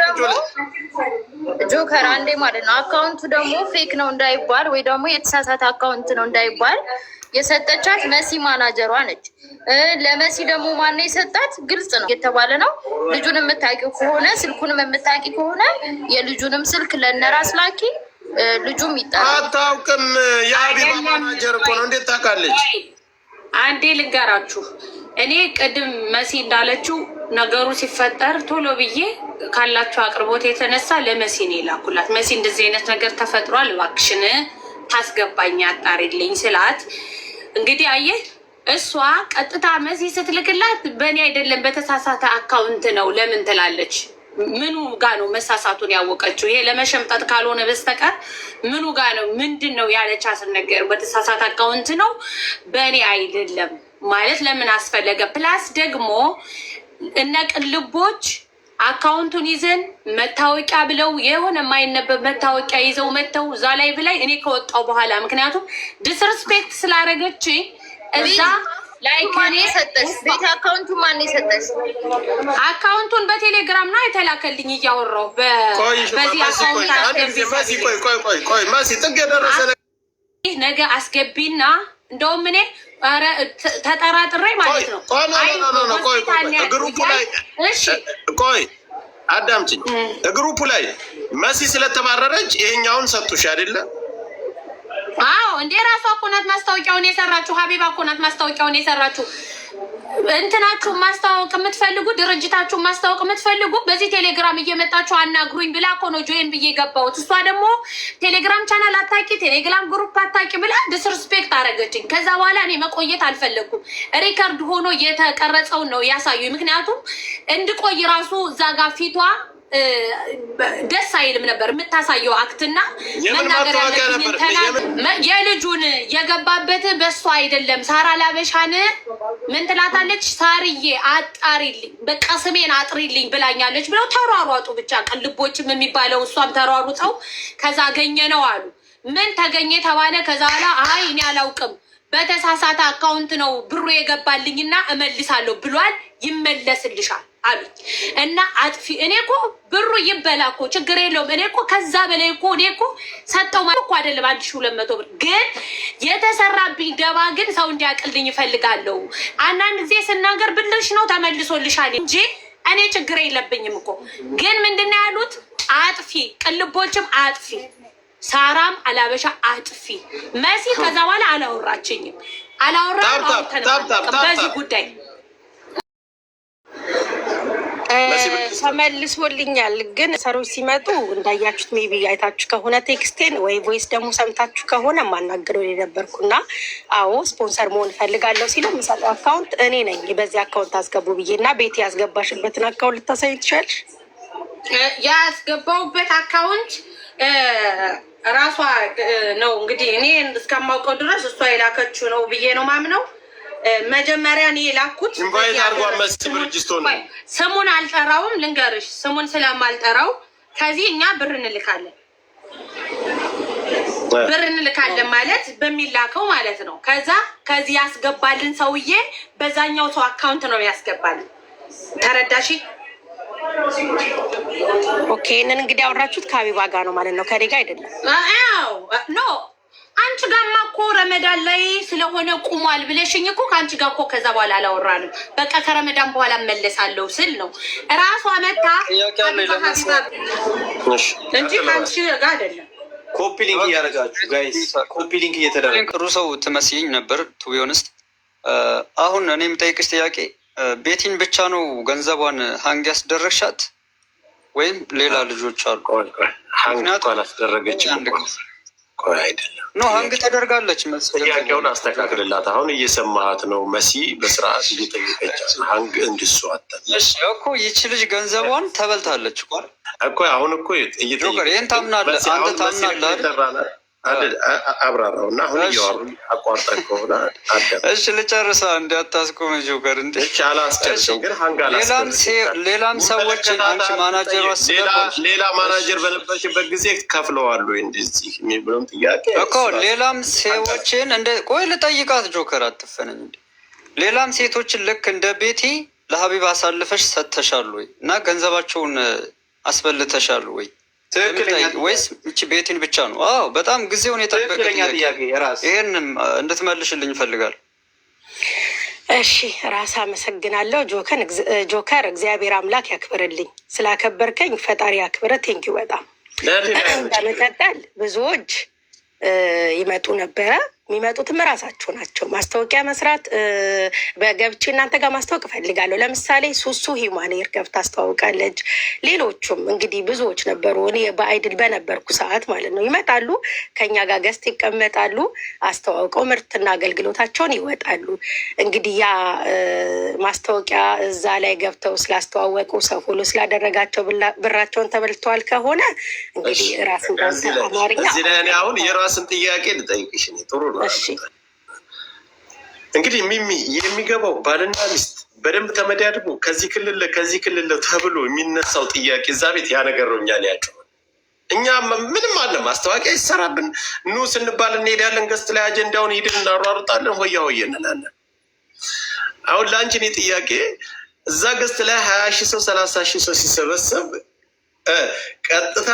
ጆከር አንዴ ማለት ነው። አካውንቱ ደግሞ ፌክ ነው እንዳይባል ወይ ደግሞ የተሳሳተ አካውንት ነው እንዳይባል የሰጠቻት መሲ ማናጀሯ ነች። ለመሲ ደግሞ ማነው የሰጣት? ግልጽ ነው የተባለ ነው። ልጁን የምታውቂው ከሆነ ስልኩንም የምታውቂ ከሆነ የልጁንም ስልክ ለነራስ ላኪ። ልጁም ይጣላል። አታውቅም። የሀቢባ ማናጀር እኮ ነው። እንዴት ታውቃለች? አንዴ ልንገራችሁ። እኔ ቅድም መሲ እንዳለችው ነገሩ ሲፈጠር ቶሎ ብዬ ካላችሁ አቅርቦት የተነሳ ለመሲ ነው የላኩላት። መሲ እንደዚህ አይነት ነገር ተፈጥሯል፣ እባክሽን ታስገባኝ አጣሪልኝ ስላት፣ እንግዲህ አየህ እሷ ቀጥታ መሲ ስትልክላት በእኔ አይደለም በተሳሳተ አካውንት ነው ለምን ትላለች? ምኑ ጋ ነው መሳሳቱን ያወቀችው? ይሄ ለመሸምጠጥ ካልሆነ በስተቀር ምኑ ጋ ነው? ምንድን ነው ያለቻትን ነገር በተሳሳተ አካውንት ነው በእኔ አይደለም ማለት ለምን አስፈለገ? ፕላስ ደግሞ እነ ቅልቦች አካውንቱን ይዘን መታወቂያ ብለው የሆነ የማይነበብ መታወቂያ ይዘው መተው እዛ ላይ ብላይ እኔ ከወጣው በኋላ ምክንያቱም ዲስሪስፔክት ስላደረገች እዛ ላይ ከኔ ሰጠሽ ቤት አካውንቱ ማን የሰጠሽ? አካውንቱን በቴሌግራም ነው የተላከልኝ እያወራሁ በዚህ አካውንት ቆይ ማሲ ጥግ የደረሰ ነገ አስገቢና እንደውም እኔ ኧረ ተጠራጥሬ ማለት ነው። ግሩፑ ላይ ቆይ አዳምጪኝ። ግሩፑ ላይ መሲ ስለተባረረች ይሄኛውን ሰጡሽ አይደለ? አዎ እንዴ ራሷ እኮ ናት ማስታወቂያውን የሰራችሁ። ሀቢባ እኮ ናት ማስታወቂያውን የሰራችሁ። እንትናችሁን ማስታወቅ የምትፈልጉ ድርጅታችሁን ማስታወቅ የምትፈልጉ በዚህ ቴሌግራም እየመጣችሁ አናግሩኝ ብላ እኮ ነው ጆይን ብዬ ገባሁት። እሷ ደግሞ ቴሌግራም ቻናል አታቂ፣ ቴሌግራም ግሩፕ አታቂ ብላ ዲስሪስፔክት አደረገችኝ። ከዛ በኋላ እኔ መቆየት አልፈለግኩም። ሪከርድ ሆኖ የተቀረጸውን ነው ያሳዩኝ። ምክንያቱም እንድቆይ ራሱ እዛ ጋር ፊቷ ደስ አይልም ነበር የምታሳየው አክትና መናገር የልጁን የገባበት በሱ አይደለም። ሳራ ላበሻን ምን ትላታለች? ሳርዬ አጣሪልኝ፣ በቃ ስሜን አጥሪልኝ ብላኛለች ብለው ተሯሯጡ። ብቻ ቅልቦችም የሚባለው እሷም ተሯሩጠው ከዛ አገኘ ነው አሉ። ምን ተገኘ ተባለ። ከዛ በኋላ አይ እኔ አላውቅም በተሳሳተ አካውንት ነው ብሩ የገባልኝና እመልሳለሁ ብሏል። ይመለስልሻል አሉኝ እና አጥፊ እኔ እኮ ብሩ ይበላ እኮ ችግር የለውም። እኔ እኮ ከዛ በላይ እኮ እኔ እኮ ሰጠው ማለት እኮ አይደለም 1200 ብር ግን የተሰራብኝ ደባ ግን ሰው እንዲያቅልኝ ይፈልጋለሁ። አንዳንድ ጊዜ ስናገር ብልሽ ነው ተመልሶልሻል እንጂ እኔ ችግር የለብኝም እኮ። ግን ምንድነው ያሉት? አጥፊ ቅልቦችም አጥፊ ሳራም አላበሻ አጥፊ መሲ ከዛ በኋላ አላወራችኝም በዚህ ጉዳይ ተመልሶልኛል። ግን ሰሮች ሲመጡ እንዳያችሁት ሜቢ አይታችሁ ከሆነ ቴክስቴን ወይ ቮይስ ደግሞ ሰምታችሁ ከሆነ ማናገረው የነበርኩና አዎ ስፖንሰር መሆን እፈልጋለሁ ሲለው የሚሰጠው አካውንት እኔ ነኝ። በዚህ አካውንት አስገቡ ብዬ እና ቤት ያስገባሽበትን አካውንት ልታሳይ ትችላለሽ። ያስገባውበት አካውንት ራሷ ነው እንግዲህ እኔ እስከማውቀው ድረስ እሷ የላከችው ነው ብዬ ነው ማምነው። መጀመሪያ እኔ የላኩት ስሙን አልጠራውም። ልንገርሽ ስሙን ስለማልጠራው ከዚህ እኛ ብር እንልካለን ማለት በሚላከው ማለት ነው። ከዚህ ያስገባልን ሰውዬ በዛኛው ሰው አካውንት ነው ያስገባልን። ተረዳሽ? ኦኬ። እነን እንግዲህ አወራችሁት ከሀቢባ ጋር ነው ማለት ነው፣ ከኔ ጋር አይደለም። አዎ ኖ አንቺ ጋማ እኮ ረመዳን ላይ ስለሆነ ቁሟል ብለሽኝ እኮ ከአንቺ ጋር እኮ ከዛ በኋላ አላወራንም። በቃ ከረመዳን በኋላ እመለሳለሁ ስል ነው እራሷ መታ እንጂ ከአንቺ ጋር አይደለም። ኮፒ ሊንክ እያደረጋችሁ ጋይስ፣ ኮፒ ሊንክ እየተደረገ ጥሩ ሰው ትመስይኝ ነበር ቱ ቢ ኦነስት። አሁን እኔ የምጠይቅሽ ጥያቄ ቤቲን ብቻ ነው ገንዘቧን ሀንግ ያስደረግሻት ወይም ሌላ ልጆች አሉ? ምክንያቱም አላስደረገች አይደለም ኖ ሀንግ ተደርጋለች። ጥያቄውን አስተካክልላት። አሁን እየሰማሃት ነው። መሲ በስርዓት እየጠየቀች ሀንግ እንድስዋጠለሽ እኮ ይቺ ልጅ ገንዘቧን ተበልታለች እኮ አሁን እኮ ጆከር ይህን ታምናለህ አንተ? ታምናለህ? አብራራው እና አሁን እያወሩ አቋርጠን ከሆነ እሺ ልጨርሳ እንዲያታስቆመ ጆከር እንዲ አላስጨርሽም። ግን ሀንግ ሌላም ሰዎችን አንቺ ማናጀሯ ሌላ ማናጀር በነበርሽበት ጊዜ ከፍለዋሉ እንደዚህ የሚብለውን ጥያቄ እኮ ሌላም ሴዎችን እንደ ቆይ ልጠይቃት ጆከር አትፈነኝ እንዲ ሌላም ሴቶችን ልክ እንደ ቤቲ ለሀቢብ አሳልፈሽ ሰጥተሻል ወይ እና ገንዘባቸውን አስበልተሻል ወይ? ወይስ እቺ ቤቲን ብቻ ነው? አዎ በጣም ጊዜውን የጠበቀ ጥያቄ ይሄን እንድትመልሽልኝ እፈልጋለሁ። እሺ ራስ አመሰግናለሁ ጆከር። እግዚአብሔር አምላክ ያክብርልኝ። ስላከበርከኝ ፈጣሪ ያክብረ። ቴንኪው በጣም። በመቀጠል ብዙዎች ይመጡ ነበረ። የሚመጡትም እራሳቸው ናቸው። ማስታወቂያ መስራት በገብቼ እናንተ ጋር ማስታወቅ እፈልጋለሁ። ለምሳሌ ሱሱ ሂማኔር ገብታ አስተዋውቃለች። ሌሎቹም እንግዲህ ብዙዎች ነበሩ። እኔ በአይድል በነበርኩ ሰዓት ማለት ነው ይመጣሉ፣ ከኛ ጋር ገዝት ይቀመጣሉ፣ አስተዋውቀው ምርትና አገልግሎታቸውን ይወጣሉ። እንግዲህ ያ ማስታወቂያ እዛ ላይ ገብተው ስላስተዋወቁ ሰው ሁሉ ስላደረጋቸው ብራቸውን ተበልተዋል ከሆነ እንግዲህ ራስ አማርኛ አሁን የራስን ጥያቄ ልጠይቅሽ ጥሩ ነው። እንግዲህ ሚሚ የሚገባው ባልና ሚስት በደንብ ተመዳድቦ ከዚህ ክልል ተብሎ የሚነሳው ጥያቄ እዛ ቤት ያ ነገር ነው። እኛን ያጨዋል። እኛ ምንም አለ ማስታወቂያ ይሰራብን ኑ ስንባል እንሄዳለን። ገስት ላይ አጀንዳውን ሂድን እናሯሩጣለን፣ ሆያ ሆየ እንላለን። አሁን ለአንቺ እኔ ጥያቄ እዛ ገስት ላይ 20 ሺህ ሰው 30 ሺህ ሰው ሲሰበሰብ ቀጥታ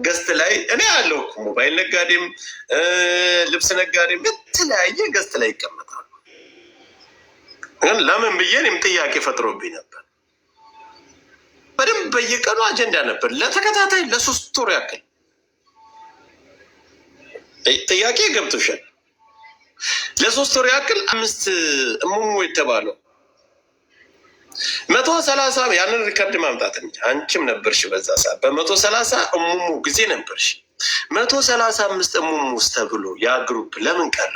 ገስት ላይ እኔ ያለው ሞባይል ነጋዴም ልብስ ነጋዴም የተለያየ ገስት ላይ ይቀመጣሉ። ግን ለምን ብዬ እኔም ጥያቄ ፈጥሮብኝ ነበር። በደንብ በየቀኑ አጀንዳ ነበር ለተከታታይ ለ3 ወር ያክል። ጥያቄ ገብቶሻል? ለ3 ወር ያክል 5 እሙሙ የተባለው 130 ያንን ሪከርድ ማምጣት እንጂ አንቺም ነበርሽ በዛ ሰዓት በ130 እሙሙ ጊዜ ነበርሽ። 135 እሙሙ ውስጥ ተብሎ ያ ግሩፕ ለምን ቀረ?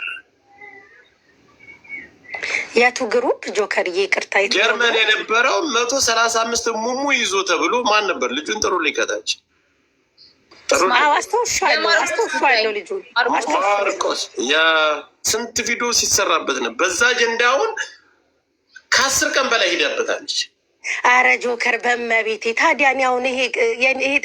የቱ ግሩፕ ጆከር? ይቅርታ ጀርመን የነበረው 135 እሙሙ ይዞ ተብሎ ማን ነበር? ልጁን ጥሩ ሊከታች አስታውሻለሁ። ልጁን ማርቆስ ያ ስንት ቪዲዮ ሲሰራበት ነው። በዛ አጀንዳውን ከ10 ቀን በላይ ሂዳበታለች። አረ ጆከር በመቤቴ ታዲያ እኔ አሁን ይሄ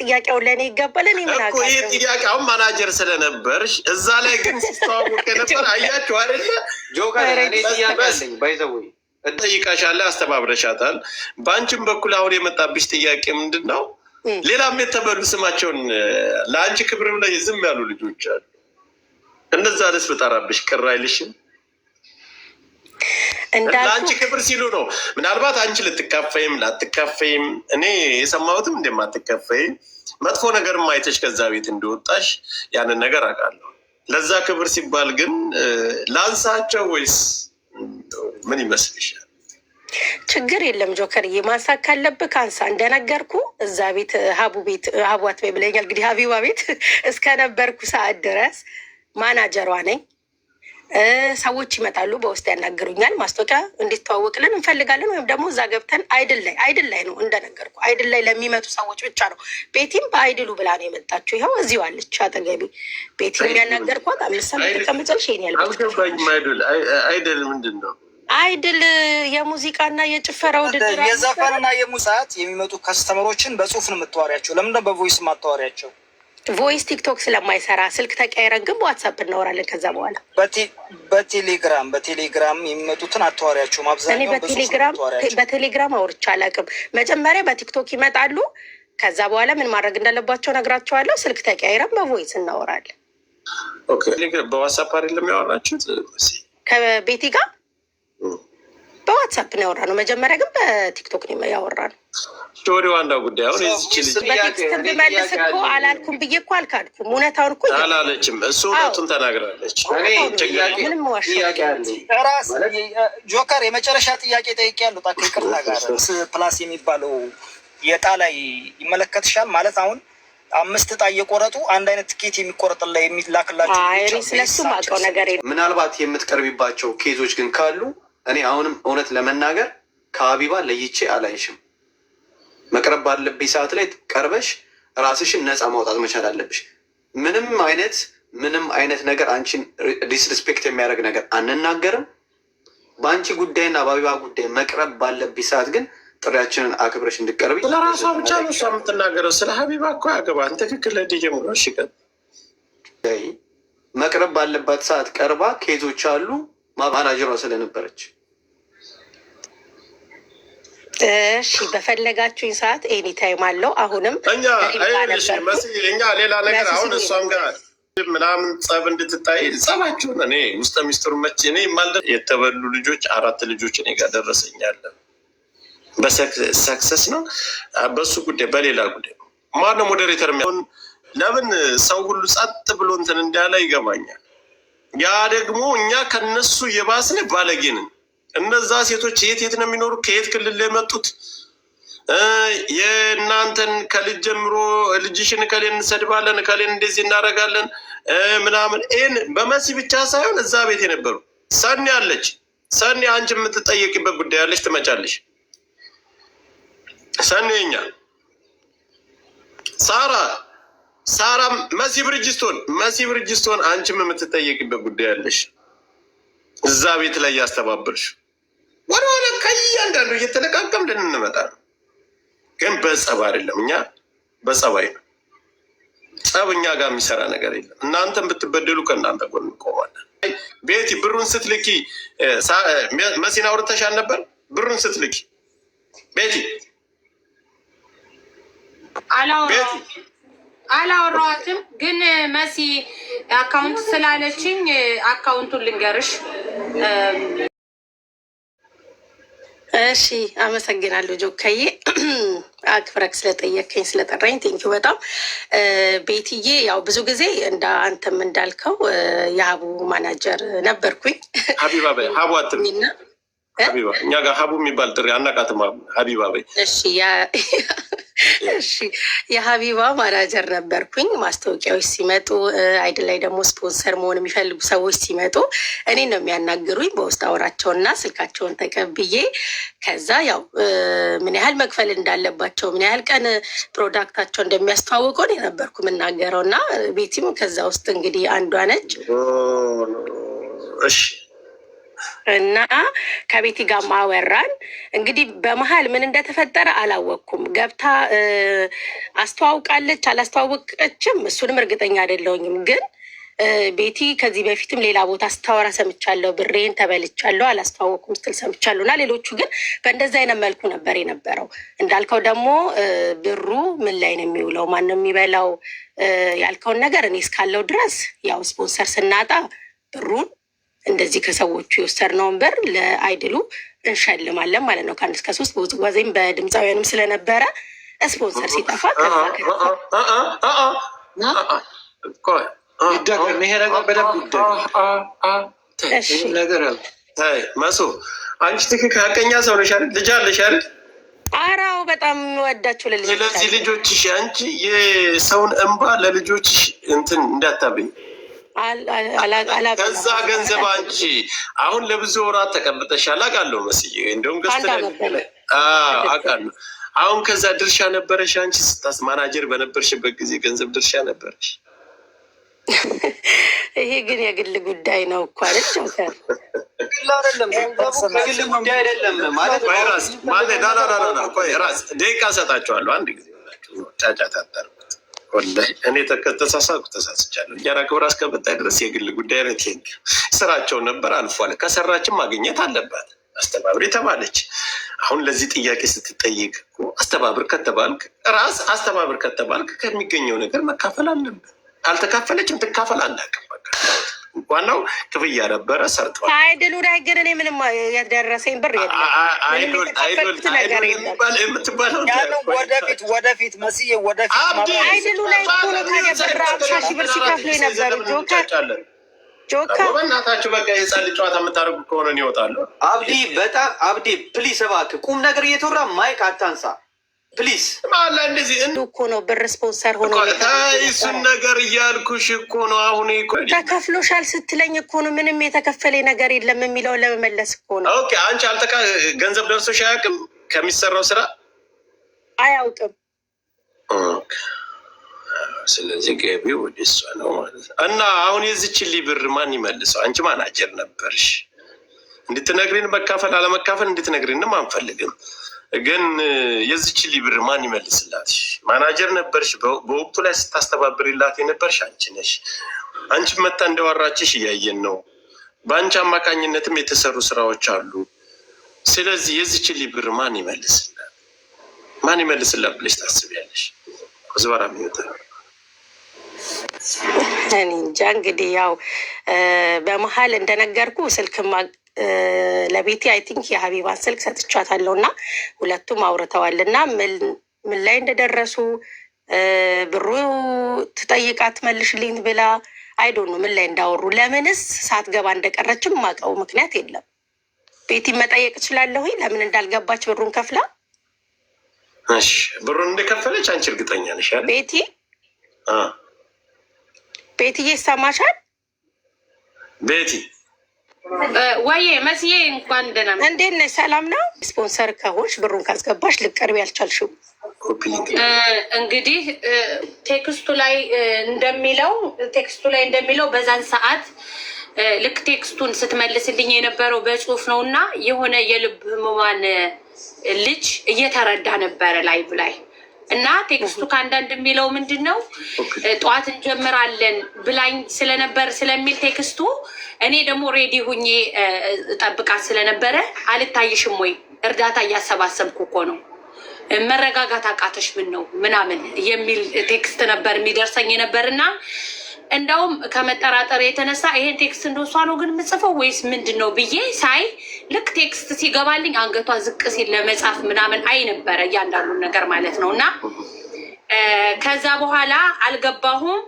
ጥያቄውን ለእኔ ይገባል? እኔ ምን አውቃለሁ? ይሄ ጥያቄ አሁን ማናጀር ስለነበርሽ እዛ ላይ ግን ሲስተዋወቅ ነበር። አያችሁ አይደለ? ጆከር እኔ ጥያቄ አለኝ ባይዘወይ ጠይቃሻለሁ፣ አስተባብረሻታል። በአንቺም በኩል አሁን የመጣብሽ ጥያቄ ምንድን ነው? ሌላም የተበሉ ስማቸውን ለአንቺ ክብር ላይ ዝም ያሉ ልጆች አሉ። እነዛ ደስ ብጠራብሽ ቅር አይልሽም? ለአንቺ ክብር ሲሉ ነው። ምናልባት አንቺ ልትከፈይም ላትከፈይም፣ እኔ የሰማሁትም እንደማትከፈይ መጥፎ ነገር ማይተሽ ከዛ ቤት እንደወጣሽ ያንን ነገር አውቃለሁ። ለዛ ክብር ሲባል ግን ላንሳቸው ወይስ ምን ይመስልሻል? ችግር የለም ጆከርዬ፣ ማንሳት ካለብህ ካንሳ። እንደነገርኩ እዛ ቤት ሀቡ አትበይ ብለኛል። እንግዲህ ሀቢባ ቤት እስከነበርኩ ሰዓት ድረስ ማናጀሯ ነኝ። ሰዎች ይመጣሉ፣ በውስጥ ያናገሩኛል። ማስታወቂያ እንዲተዋወቅልን እንፈልጋለን፣ ወይም ደግሞ እዛ ገብተን አይድል ላይ ነው እንደነገርኩ፣ አይድል ላይ ለሚመጡ ሰዎች ብቻ ነው። ቤቲም በአይድሉ ብላ ነው የመጣችው። ይኸው እዚሁ አለች አጠገቢ። ቤቲም ያናገርኳት 5 ዓመት ተቀምጨልሽ ይሄን አይድል ምንድን ነው? አይድል የሙዚቃና የጭፈራ ውድድር፣ የዘፈንና የሙሳት የሚመጡ ከስተመሮችን በጽሁፍ ነው የምታወሪያቸው። ለምንድነው በቮይስ ማታወሪያቸው? ቮይስ ቲክቶክ ስለማይሰራ ስልክ ተቀይረን ግን በዋትሳፕ እናወራለን። ከዛ በኋላ በቴሌግራም የሚመጡትን አታወሪያቸውም? አብዛኛው በቴሌግራም አውርቼ አላውቅም። መጀመሪያ በቲክቶክ ይመጣሉ። ከዛ በኋላ ምን ማድረግ እንዳለባቸው ነግራቸዋለሁ። ስልክ ተቀይረን በቮይስ እናወራለን። በዋትሳፕ አይደለም ያወራችሁት? ከቤቲ ጋር በዋትሳፕ ነው ያወራ ነው። መጀመሪያ ግን በቲክቶክ ነው ያወራ ነው። ስቶሪ ዋና ጉዳይ አሁን በቴክስት ብመልስ እኮ አላልኩም ብዬ እኮ አልካድኩም። እውነታውን እኮ አላለችም። እሱ እውነቱን ተናግራለች። ምንም ዋሽ ጆከር የመጨረሻ ጥያቄ ጠይቄያለሁ። ይቅርታ ጋር ፕላስ የሚባለው የዕጣ ላይ ይመለከትሻል ማለት አሁን 5 ዕጣ እየቆረጡ አንድ አይነት ትኬት የሚቆረጥላ የሚላክላቸው ስለሱ ማውቀው ነገር የለም። ምናልባት የምትቀርቢባቸው ኬዞች ግን ካሉ እኔ አሁንም እውነት ለመናገር ከሀቢባ ለይቼ አላይሽም። መቅረብ ባለብኝ ሰዓት ላይ ቀርበሽ ራስሽን ነፃ ማውጣት መቻል አለብሽ። ምንም አይነት ነገር አንቺን ዲስሪስፔክት የሚያደርግ ነገር አንናገርም። በአንቺ ጉዳይና በሀቢባ ጉዳይ መቅረብ ባለብኝ ሰዓት ግን ጥሪያችንን አክብረሽ እንድቀርብ። ስለ ራሷ ብቻ ነው እሷ የምትናገረው። ስለ ሀቢባ እኮ ያገባን ትክክል ለዲጀምሮ ሽቀጥ መቅረብ ባለባት ሰዓት ቀርባ ኬዞች አሉ ማናጀሯ ስለነበረች። እሺ በፈለጋችሁኝ ሰዓት ኤኒ ታይም አለው። አሁንም እኛ ሌላ ነገር አሁን እሷም ጋር ምናምን ጸብ እንድትታይ ጸባችሁን እኔ ውስጠ ሚስጥሩ መቼ እኔ ማለት የተበሉ ልጆች 4 ልጆች እኔ ጋር ደረሰኛለን። በሰክሰስ ነው በሱ ጉዳይ። በሌላ ጉዳይ ማነው ሞዴሬተር የሚሆን? ለምን ሰው ሁሉ ጸጥ ብሎ እንትን እንዳለ ይገባኛል። ያ ደግሞ እኛ ከነሱ የባስን ባለጌንን። እነዛ ሴቶች የት ነው የሚኖሩ? ከየት ክልል ላይ መጡት? የእናንተን ከልጅ ጀምሮ ልጅሽን ከሌን እንሰድባለን ከሌን እንደዚህ እናደርጋለን ምናምን። ይህን በመሲ ብቻ ሳይሆን እዛ ቤት የነበሩ ሰኒ አለች። ሰኒ አንቺ የምትጠየቂበት ጉዳይ አለች፣ ትመጫለሽ። ሰኒ የኛ ሳራ መሲ ብርጅስቶን አንቺም የምትጠየቂበት ጉዳይ አለሽ። እዛ ቤት ላይ ያስተባበርሽ ወደሆነ ከእያንዳንዱ እየተለቃቀም ልንመጣ ነው። ግን በጸብ አይደለም፣ እኛ በጸባይ ነው። ጸብ እኛ ጋር የሚሰራ ነገር የለም። እናንተን ብትበደሉ ከእናንተ ጎን እንቆማለን። ቤቲ ብሩን ስትልኪ መሲን አውርተሻል ነበር? ብሩን ስትልኪ ቤቲ አላወራኋትም፣ ግን መሲ አካውንት ስላለችኝ አካውንቱን ልንገርሽ። እሺ አመሰግናለሁ ጆካዬ፣ አክብረክ ስለጠየከኝ ስለጠራኝ ቴንኪው በጣም ቤትዬ። ያው ብዙ ጊዜ እንደ አንተም እንዳልከው የሀቡ ማናጀር ነበርኩኝ። ሀቢባ በይ ሀቡ አትምና ሀቢባ፣ እኛ ጋር ሀቡ የሚባል ጥሪ አናቃትም። ሀቢባ በይ እሺ የሀቢባ ማናጀር ነበርኩኝ። ማስታወቂያዎች ሲመጡ አይድ ላይ ደግሞ ስፖንሰር መሆን የሚፈልጉ ሰዎች ሲመጡ እኔ ነው የሚያናግሩኝ። በውስጥ አወራቸውና ስልካቸውን ተቀብዬ ከዛ ያው ምን ያህል መክፈል እንዳለባቸው ምን ያህል ቀን ፕሮዳክታቸው እንደሚያስተዋውቀው እኔ ነበርኩ የምናገረው እና ቤቲም ከዛ ውስጥ እንግዲህ አንዷ ነች። እሺ እና ከቤቲ ጋር ማወራን እንግዲህ በመሀል ምን እንደተፈጠረ አላወቅኩም። ገብታ አስተዋውቃለች አላስተዋወቀችም፣ እሱንም እርግጠኛ አይደለሁኝም። ግን ቤቲ ከዚህ በፊትም ሌላ ቦታ ስታወራ ሰምቻለሁ። ብሬን ተበልቻለሁ አላስተዋወቅኩም ስትል ሰምቻለሁ። እና ሌሎቹ ግን በእንደዚህ አይነት መልኩ ነበር የነበረው። እንዳልከው ደግሞ ብሩ ምን ላይ ነው የሚውለው፣ ማን ነው የሚበላው ያልከውን ነገር እኔ እስካለው ድረስ ያው ስፖንሰር ስናጣ ብሩን እንደዚህ ከሰዎቹ የወሰድነውን ብር ለአይድሉ እንሸልማለን ማለት ነው። ከ1 እስከ 3 በውዝዋዜም በድምፃውያንም ስለነበረ ስፖንሰር ሲጠፋ ይደገም ይሄ ነገር በደንብ ነገር መሱ አንቺ ትክክል ሀቀኛ ሰው ነሽ አይደል? ልጅ አለሽ አይደል? አራው በጣም ወዳችሁ ለልጅ። ስለዚህ ልጆችሽ አንቺ የሰውን እንባ ለልጆችሽ እንትን እንዳታብኝ። ከዛ ገንዘብ አንቺ አሁን ለብዙ ወራት ተቀምጠሻል አውቃለሁ መስዬ፣ እንደውም አውቃለሁ። አሁን ከዛ ድርሻ ነበረሽ አንቺ ስታስ ማናጀር በነበርሽበት ጊዜ ገንዘብ ድርሻ ነበረሽ። ይሄ ግን የግል ጉዳይ ነው እኮ አይደል? ግል ጉዳይ አይደለም ማለት ራስ ደቂቃ ሰጣችኋለሁ። አንድ ጊዜ ጫጫታ አታርጉት። ወላሂ እኔ ተሳሳትኩ፣ ተሳስቻለሁ። እያራ ክብር እስከመጣ ድረስ የግል ጉዳይ ነት ስራቸው ነበር፣ አልፏል። ከሰራችን ማግኘት አለባት። አስተባብር የተባለች አሁን ለዚህ ጥያቄ ስትጠይቅ አስተባብር ከተባልክ ራስ አስተባብር ከተባልክ ከሚገኘው ነገር መካፈል አለብን። ካልተካፈለችም ትካፈል አናውቅም። ዋናው ክፍያ ነበረ ሰርተዋል። አይድሉ ላይ ግን እኔ ምንም የደረሰኝ ብር ወደፊት መስዬ ወደፊት አይድሉ ላይ ሆኖ ታዲያ ብር 50 ሺህ ብር ሲከፍሉ የነበሩ ጆካ በእናታችሁ በቃ የህፃን ልጅ ጨዋታ የምታደርጉ ከሆነ ይወጣሉ። አብዲ በጣም አብዲ ፕሊስ እባክህ ቁም ነገር እየተወራ ማይክ አታንሳ ፕሊዝ። እንደዚህ እኮ ነው ብር ስፖንሰር ሆኖ እሱን ነገር እያልኩሽ እኮ ነው። አሁን ተከፍሎሻል ስትለኝ እኮ ነው ምንም የተከፈለ ነገር የለም የሚለውን ለመመለስ እኮ ነው። ኦኬ አንቺ ገንዘብ ደርሶሽ አያውቅም? ከሚሰራው ስራ አያውቅም። ስለዚህ ገቢው ወደ እሷ ነው ማለት ነው። እና አሁን የዚችን ብር ማን ይመልሰው? አንቺ ማናጀር ነበርሽ፣ እንድትነግሪን መካፈል አለመካፈል እንድትነግሪንም አንፈልግም። ግን የዚችን ብር ማን ይመልስላት? ማናጀር ነበርሽ፣ በወቅቱ ላይ ስታስተባብሪላት የነበርሽ አንቺ ነሽ። አንቺ መታ እንደዋራችሽ እያየን ነው። በአንቺ አማካኝነትም የተሰሩ ስራዎች አሉ። ስለዚህ የዚችን ብር ማን ይመልስላት? ማን ይመልስላት ብለሽ ታስቢያለሽ? ዝባራ ሚወጣ እኔ እንጃ። እንግዲህ ያው በመሀል እንደነገርኩ ስልክማ ለቤቴ አይ ቲንክ የሀቢባን ስልክ ሰጥቻታለሁ እና ሁለቱም አውርተዋል እና ምን ላይ እንደደረሱ ብሩ ትጠይቃት መልሽልኝ ብላ አይዶኑ ምን ላይ እንዳወሩ ለምንስ ሳትገባ እንደቀረችም ማውቀው ምክንያት የለም። ቤቲ መጠየቅ እችላለሁ ለምን እንዳልገባች ብሩን ከፍላ። እሺ ብሩን እንደከፈለች አንቺ እርግጠኛ ነሽ? ቤቲ ቤትዬ ይሰማሻል? ቤቲ ወይ መስዬ እንኳን ደህና ነሽ? እንዴት ነሽ? ሰላም ነው። ስፖንሰር ከሆንሽ ብሩን ካስገባሽ ልቀርቢ ያልቻልሽው እንግዲህ ቴክስቱ ላይ እንደሚለው በዛን ሰዓት ልክ ቴክስቱን ስትመልስልኝ የነበረው በጽሁፍ ነው እና የሆነ የልብ ህሙማን ልጅ እየተረዳ ነበረ ላይቭ ላይ እና ቴክስቱ ከአንዳንድ የሚለው ምንድን ነው ጠዋት እንጀምራለን ብላኝ ስለነበር ስለሚል ቴክስቱ እኔ ደግሞ ሬዲ ሁኜ ጠብቃት ስለነበረ አልታይሽም ወይ እርዳታ እያሰባሰብኩ እኮ ነው መረጋጋት አቃተሽ ምን ነው ምናምን የሚል ቴክስት ነበር የሚደርሰኝ ነበርና እንደውም ከመጠራጠር የተነሳ ይሄን ቴክስት እንደሷ ነው ግን የምጽፈው ወይስ ምንድን ነው ብዬ ሳይ ልክ ቴክስት ሲገባልኝ አንገቷ ዝቅ ሲል ለመጻፍ ምናምን አይ ነበረ እያንዳንዱን ነገር ማለት ነው። እና ከዛ በኋላ አልገባሁም።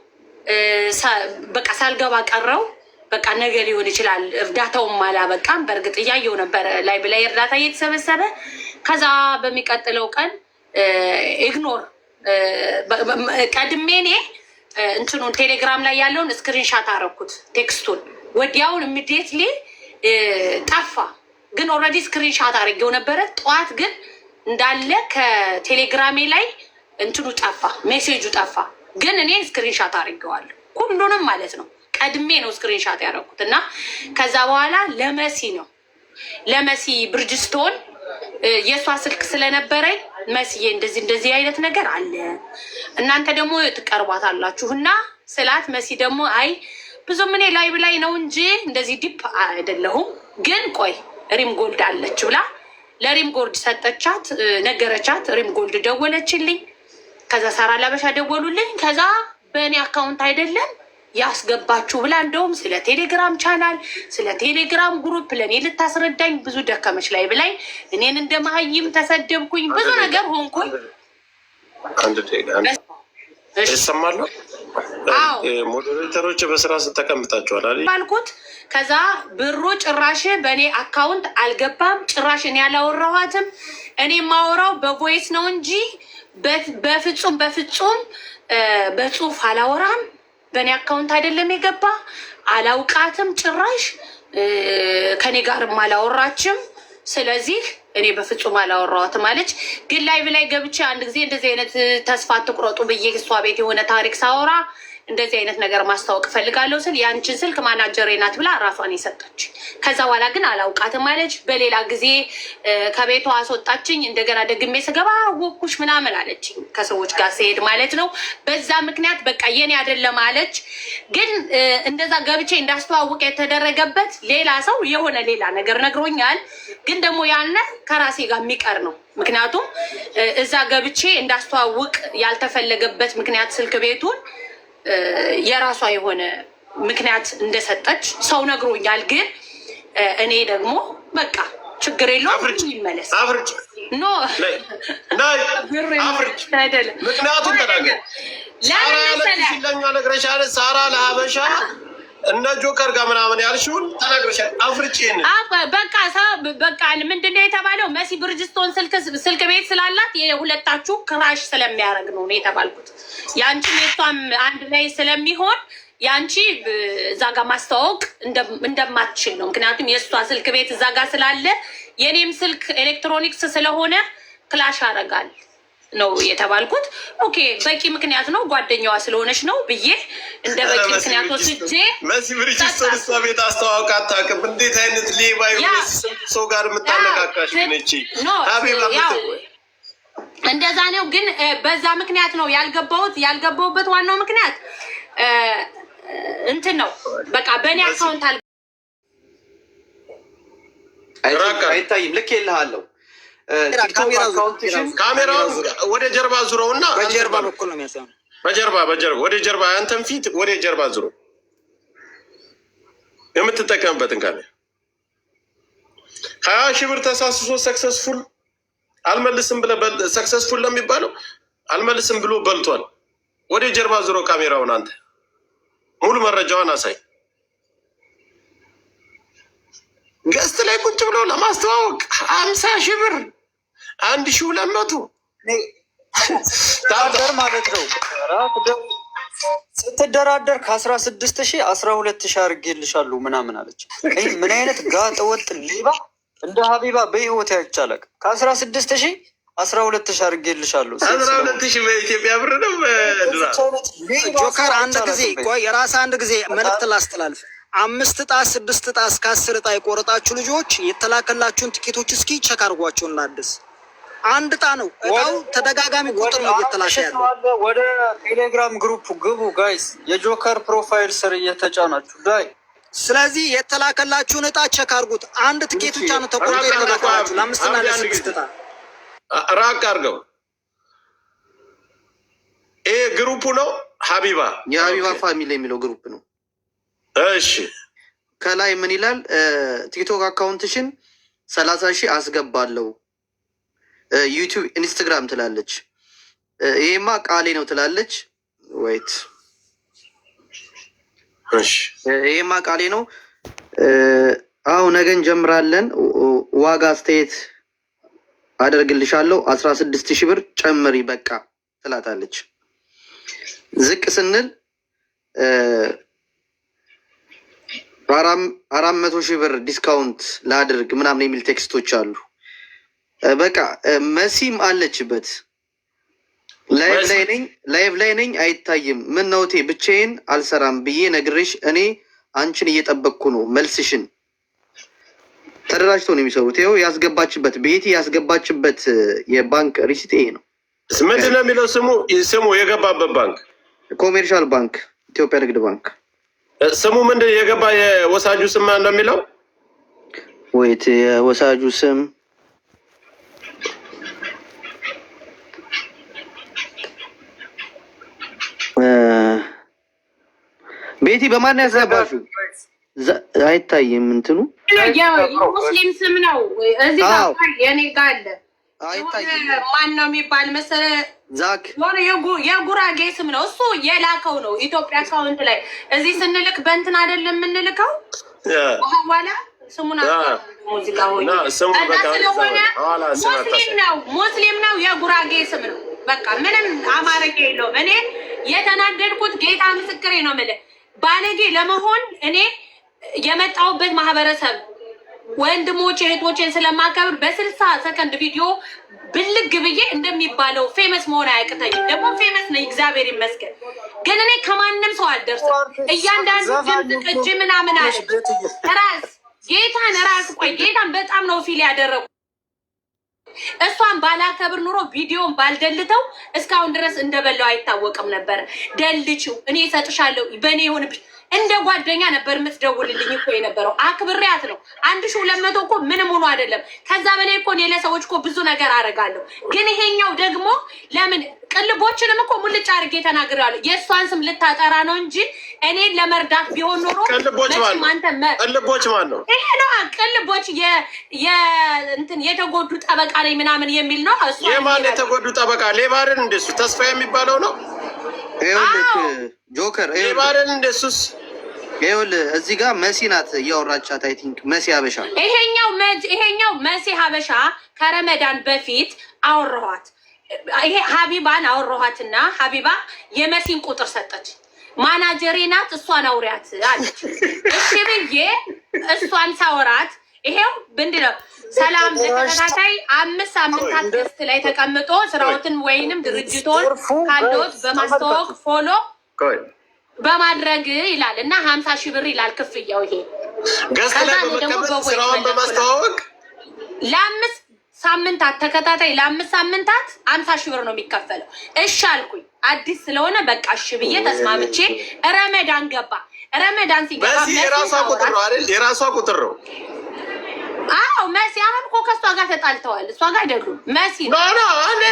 በቃ ሳልገባ ቀረው። በቃ ነገ ሊሆን ይችላል እርዳታውም አላበቃም። በእርግጥ እያየው ነበረ ላይ ብላይ እርዳታ እየተሰበሰበ ከዛ በሚቀጥለው ቀን ኢግኖር ቀድሜ እኔ እንትኑን ቴሌግራም ላይ ያለውን ስክሪንሻት አረኩት ቴክስቱን ወዲያውን ኢሚዲየትሊ ጠፋ። ግን ኦልሬዲ ስክሪንሻት አድርጌው ነበረ። ጠዋት ግን እንዳለ ከቴሌግራሜ ላይ እንትኑ ጠፋ፣ ሜሴጁ ጠፋ። ግን እኔ ስክሪንሻት አድርጌዋለሁ ሁሉንም ማለት ነው። ቀድሜ ነው ስክሪንሻት ያደረኩት እና ከዛ በኋላ ለመሲ ብርጅስቶን የእሷ ስልክ ስለነበረኝ መስዬ እንደዚህ አይነት ነገር አለ እናንተ ደግሞ ትቀርቧታላችሁ እና ስላት መሲ ደግሞ አይ ብዙም እኔ ላይቭ ላይ ነው እንጂ እንደዚህ ዲፕ አይደለሁም ግን ቆይ ሪም ጎልድ አለች ብላ ለሪም ጎልድ ሰጠቻት፣ ነገረቻት። ሪም ጎልድ ደወለችልኝ። ከዛ ሳራ ላበሻ ደወሉልኝ። ከዛ በእኔ አካውንት አይደለም ያስገባችሁ ብላ እንደውም ስለ ቴሌግራም ቻናል ስለ ቴሌግራም ግሩፕ ለእኔ ልታስረዳኝ ብዙ ደከመች ላይ ብላይ እኔን እንደ መሀይም ተሰደብኩኝ፣ ብዙ ነገር ሆንኩኝ። ይሰማሉ። ሞዴሬተሮች በስራ ተቀምጣችኋል ባልኩት። ከዛ ብሩ ጭራሽ በእኔ አካውንት አልገባም። ጭራሽ እኔ ያላወራኋትም። እኔ የማወራው በቮይስ ነው እንጂ በፍጹም በጽሁፍ አላወራም። በእኔ አካውንት አይደለም የገባ። አላውቃትም ጭራሽ ከኔ ጋርም አላወራችም። ስለዚህ እኔ በፍጹም አላወራኋትም አለች። ግን ላይቭ ላይ ገብቼ አንድ ጊዜ እንደዚህ አይነት ተስፋ አትቁረጡ ብዬ እሷ ቤት የሆነ ታሪክ ሳወራ እንደዚህ አይነት ነገር ማስታወቅ እፈልጋለሁ ስል ያንቺን ስልክ ማናጀሬ ናት ብላ ራሷን የሰጠች። ከዛ በኋላ ግን አላውቃትም አለች። በሌላ ጊዜ ከቤቷ አስወጣችኝ። እንደገና ደግሜ ስገባ ወኩሽ ምናምን አለችኝ፣ ከሰዎች ጋር ስሄድ ማለት ነው። በዛ ምክንያት በቃ የኔ አይደለም አለች። ግን እንደዛ ገብቼ እንዳስተዋውቅ የተደረገበት ሌላ ሰው የሆነ ሌላ ነገር ነግሮኛል። ግን ደግሞ ያነ ከራሴ ጋር የሚቀር ነው። ምክንያቱም እዛ ገብቼ እንዳስተዋውቅ ያልተፈለገበት ምክንያት ስልክ ቤቱን የራሷ የሆነ ምክንያት እንደሰጠች ሰው ነግሮኛል። ግን እኔ ደግሞ በቃ ችግር የለውም ይመለስ ምክንያቱም ተናገር ለኛ ነግረሻለ። ሳራ ለሀበሻ እነ ጆከር ጋር ምናምን ያልሽውን ተናግረሻል። አፍርጭ በቃ ምንድነው የተባለው? መሲ ብርጅስቶን ስልክ ቤት ስላላት የሁለታችሁ ክራሽ ስለሚያደርግ ነው የተባልኩት። የአንቺ የሷም አንድ ላይ ስለሚሆን የአንቺ እዛ ጋር ማስተዋወቅ እንደማትችል ነው። ምክንያቱም የእሷ ስልክ ቤት እዛ ጋር ስላለ የኔም ስልክ ኤሌክትሮኒክስ ስለሆነ ክላሽ ያደርጋል ነው የተባልኩት። ኦኬ በቂ ምክንያት ነው፣ ጓደኛዋ ስለሆነች ነው ብዬ እንደ በቂ ምክንያት ወስጄ መሲ ብርጅስቶን እሷ ቤት አስተዋወቅ አታውቅም። እንዴት አይነት ሌባ ሰው ጋር የምታነቃቃሽ ነች? እንደዛ ነው። ግን በዛ ምክንያት ነው ያልገባሁበት ዋናው ምክንያት እንትን ነው። በቃ በእኔ አካውንት አይታይም። ልክ የለሃለሁ ካሜራውን ወደ ጀርባ ዙረውና በጀርባ በኩል ነው የሚያሳየው። በጀርባ ወደ ጀርባ አንተን ፊት ወደ ጀርባ ዙሮ የምትጠቀምበትን ካሜራ 20 ሺህ ብር ተሳስሶ ሰክሰስፉል አልመልስም ብለህ ሰክሰስፉል ለሚባለው አልመልስም ብሎ በልቷል። ወደ ጀርባ ዙሮ ካሜራውን አንተ ሙሉ መረጃዋን አሳይ። ገስት ላይ ቁጭ ብሎ ለማስተዋወቅ 50 ሺህ ብር 1200 ታደር ማለት ነው። ስትደራደር ከ16 ሺህ 12 ሺህ አድርጌልሻለሁ ምናምን አለች። ምን አይነት ጋጠ ወጥ ሌባ እንደ ሀቢባ በህይወት ያቻለቅ። ከ16 ሺህ 12 ሺህ አድርጌልሻለሁ። 12 ሺህ በኢትዮጵያ ብር ነው። ጆከር አንድ ጊዜ ቆይ፣ የራስ አንድ ጊዜ መልዕክት ላስተላልፍ። 5 ዕጣ 6 ዕጣ እስከ 10 ዕጣ የቆረጣችሁ ልጆች የተላከላችሁን ቲኬቶች እስኪ ቸክ አድርጓቸው እናድስ። አንድ ዕጣ ነው ዕጣው፣ ተደጋጋሚ ቁጥር ነው እየተላከ ያለው። ወደ ቴሌግራም ግሩፕ ግቡ ጋይስ፣ የጆከር ፕሮፋይል ስር እየተጫናችሁ ዳይ። ስለዚህ የተላከላችሁን ዕጣ ቸክ አድርጉት። አንድ ቲኬት ብቻ ነው ተቆርጦ የተላከላችሁ ለ5 እና ለ6 ዕጣ። ራቅ አድርገው። ይሄ ግሩፑ ነው ሀቢባ፣ የሀቢባ ፋሚሊ የሚለው ግሩፕ ነው። እሺ ከላይ ምን ይላል? ቲክቶክ አካውንትሽን 30 ሺህ አስገባለሁ፣ ዩቲዩብ ኢንስታግራም ትላለች። ይሄማ ቃሌ ነው ትላለች። ወይት ይሄማ ቃሌ ነው። አሁን ነገ እንጀምራለን። ዋጋ አስተያየት አደርግልሻለሁ 16 ሺህ ብር ጨምሪ በቃ ትላታለች። ዝቅ ስንል 400 ሺህ ብር ዲስካውንት ላድርግ ምናምን የሚል ቴክስቶች አሉ። በቃ መሲም አለችበት። ላይቭ ላይ ነኝ አይታይም። ምን ነውቴ ብቻዬን አልሰራም ብዬ ነግሬሽ እኔ አንቺን እየጠበቅኩ ነው መልስሽን። ተደራጅተው ነው የሚሰሩት። ይኸው ያስገባችበት ቤቲ ያስገባችበት የባንክ ሪሲት ይሄ ነው። ምንድን ነው የሚለው ስሙ የገባበት ባንክ ኮሜርሻል ባንክ፣ ኢትዮጵያ ንግድ ባንክ። ስሙ ምንድን የገባ የወሳጁ ስም ነው የሚለው? ወይት የወሳጁ ስም ቤቲ በማን ያስገባሽው? አይታይም እንትኑ ሙስሊም ስም ነው እዚህ ጋር የኔ ጋር አለ። ማን ነው የሚባል መሰለህ? ዛክ የጉራጌ ስም ነው እሱ የላከው ነው ኢትዮጵያ አካውንት ላይ። እዚህ ስንልክ በእንትን አይደለም የምንልከው በኋላ ስሙን ሙዚቃ ወይ ስለሆነ ሙስሊም ነው የጉራጌ ስም ነው። በቃ ምንም አማርኛ የለውም። እኔ የተናደድኩት ጌታ ምስክሬ ነው የምልህ ባለጌ ለመሆን እኔ የመጣሁበት ማህበረሰብ ወንድሞቼ እህቶቼን ስለማከብር በ60 ሰከንድ ቪዲዮ ብልግ ብዬ እንደሚባለው ፌመስ መሆን አያቅተኝም። ደግሞ ፌመስ ነኝ እግዚአብሔር ይመስገን። ግን እኔ ከማንም ሰው አልደርስም። እያንዳንዱ ድምፅ ቅጅ ምናምን አለ ራስ ቆይ ጌታን በጣም ነው ፊል ያደረጉ። እሷን ባላከብር ኑሮ ቪዲዮን ባልደልተው እስካሁን ድረስ እንደበላው አይታወቅም ነበር። ደልችው እኔ እሰጥሻለሁ በእኔ የሆንብሽ እንደ ጓደኛ ነበር የምትደውልልኝ እኮ የነበረው። አክብሬያት ነው። 1200 እኮ ምንም ሆኖ አይደለም። ከዛ በላይ እኮ እኔ ለሰዎች እኮ ብዙ ነገር አደርጋለሁ። ግን ይሄኛው ደግሞ ለምን ቅልቦችንም እኮ ሙልጭ አድርጌ ተናግሬያለሁ። የእሷን ስም ልታጠራ ነው እንጂ እኔን ለመርዳት ቢሆን ኖሮ ቅልቦች ማን ነው? ይሄ ነው ቅልቦች እንትን የተጎዱ ጠበቃ ነኝ ምናምን የሚል ነው። እሷ የማን የተጎዱ ጠበቃ? ሌባርን እንደሱ ተስፋ የሚባለው ነው። ይኸውልህ ጆከር ሌባርን እንደሱስ ይኸውልህ እዚህ ጋር መሲ ናት እያወራቻት። አይ ቲንክ መሲ ሀበሻ ይሄኛው መሲ ሀበሻ ከረመዳን በፊት አወራኋት። ይሄ ሀቢባን አወራኋትና ሀቢባ የመሲን ቁጥር ሰጠች። ማናጀሬ ናት እሷን አውሪያት አለች። እሺ ብዬ እሷን ሳወራት ይሄው ምንድነው ሰላም ለተከታታይ 5 ሳምንታት ገስት ላይ ተቀምጦ ስራዎትን ወይንም ድርጅቶን ካለዎት በማስተዋወቅ ፎሎ በማድረግ ይላል እና 50,000 ብር ይላል ክፍያው። ይሄ ገስት ላይ በመቀመጥ ስራውን በማስተዋወቅ ለ5 ሳምንታት ተከታታይ ለ5 ሳምንታት 50,000 ብር ነው የሚከፈለው። እሺ አልኩኝ። አዲስ ስለሆነ በቃ እሺ ብዬ ተስማምቼ ረመዳን ገባ። ረመዳን ሲገባ የራሷ ቁጥር ነው አይደል? የራሷ ቁጥር ነው። አዎ መሲ አሁን እኮ ከእሷ ጋር ተጣልተዋል። እሷ ጋር አይደሉም። መሲ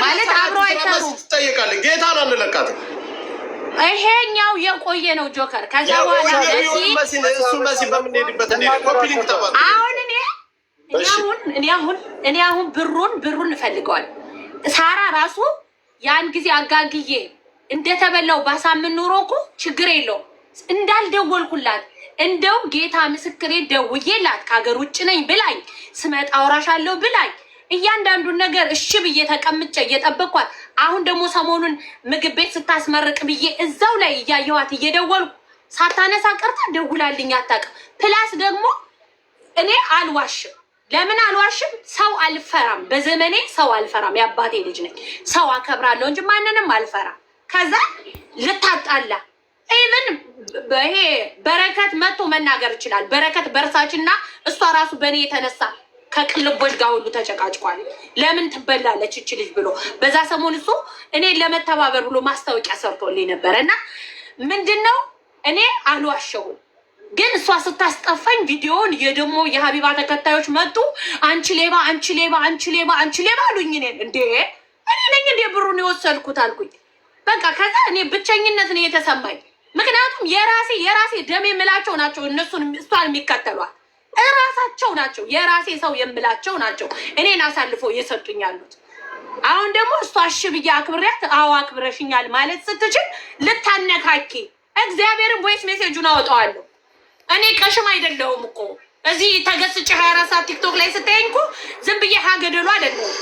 ማለት አብሮ አይሰሩም። ትጠይቃለህ። ጌታን አንለቃትም። ይሄኛው የቆየ ነው ጆከር። ከዛ በኋላ መሲ በምንሄድበት ኮፒሊንግ ተባለ። አሁን እኔ አሁን ብሩን እፈልገዋል። ሳራ ራሱ ያን ጊዜ አጋግዬ እንደተበላው ባሳምን ኑሮ እኮ ችግር የለውም እንዳልደወልኩላት እንደውም ጌታ ምስክሬ ደውዬላት ከሀገር ውጭ ነኝ ብላኝ ስመጣ አውራሻለሁ ብላኝ እያንዳንዱን ነገር እሺ ብዬ ተቀምጬ እየጠበቅኳት። አሁን ደግሞ ሰሞኑን ምግብ ቤት ስታስመርቅ ብዬ እዛው ላይ እያየኋት እየደወልኩ ሳታነሳ ቀርታ ደውላልኝ አታውቅም። ፕላስ ደግሞ እኔ አልዋሽም። ለምን አልዋሽም? ሰው አልፈራም። በዘመኔ ሰው አልፈራም። የአባቴ ልጅ ነኝ። ሰው አከብራለሁ እንጂ ማንንም አልፈራም። ከዛ ልታጣላ ኢቨን ይሄ በረከት መጥቶ መናገር ይችላል። በረከት በርሳችና እሷ ራሱ በእኔ የተነሳ ከቅልቦች ጋር ሁሉ ተጨቃጭቋል። ለምን ትበላለች እች ልጅ ብሎ በዛ ሰሞን እሱ እኔን ለመተባበር ብሎ ማስታወቂያ ሰርቶልኝ ነበረ። እና ምንድነው እኔ አልዋሸሁም። ግን እሷ ስታስጠፋኝ ቪዲዮውን የደሞ የሀቢባ ተከታዮች መጡ። አንቺ ሌባ፣ አንቺ ሌባ፣ አንቺ ሌባ፣ አንቺ ሌባ አሉኝ። እኔ ነኝ እንዴ ብሩን የወሰድኩት አልኩኝ። በቃ ከዛ እኔ ብቸኝነት ነው የተሰማኝ። ምክንያቱም የራሴ ደም የምላቸው ናቸው እነሱን እሷን የሚከተሏት እራሳቸው ናቸው። የራሴ ሰው የምላቸው ናቸው እኔን አሳልፎ እየሰጡኝ ያሉት። አሁን ደግሞ እሷ እሺ ብዬ አክብሬያት አዎ አክብረሽኛል ማለት ስትችል ልታነካኪ እግዚአብሔርን ቮይስ ሜሴጁን አወጣዋለሁ። እኔ ቀሽም አይደለሁም እኮ እዚህ ተገስጭ 24 ሰዓት ቲክቶክ ላይ ስታየኝ እኮ ዝም ብዬ ሀገደሉ አይደለሁም።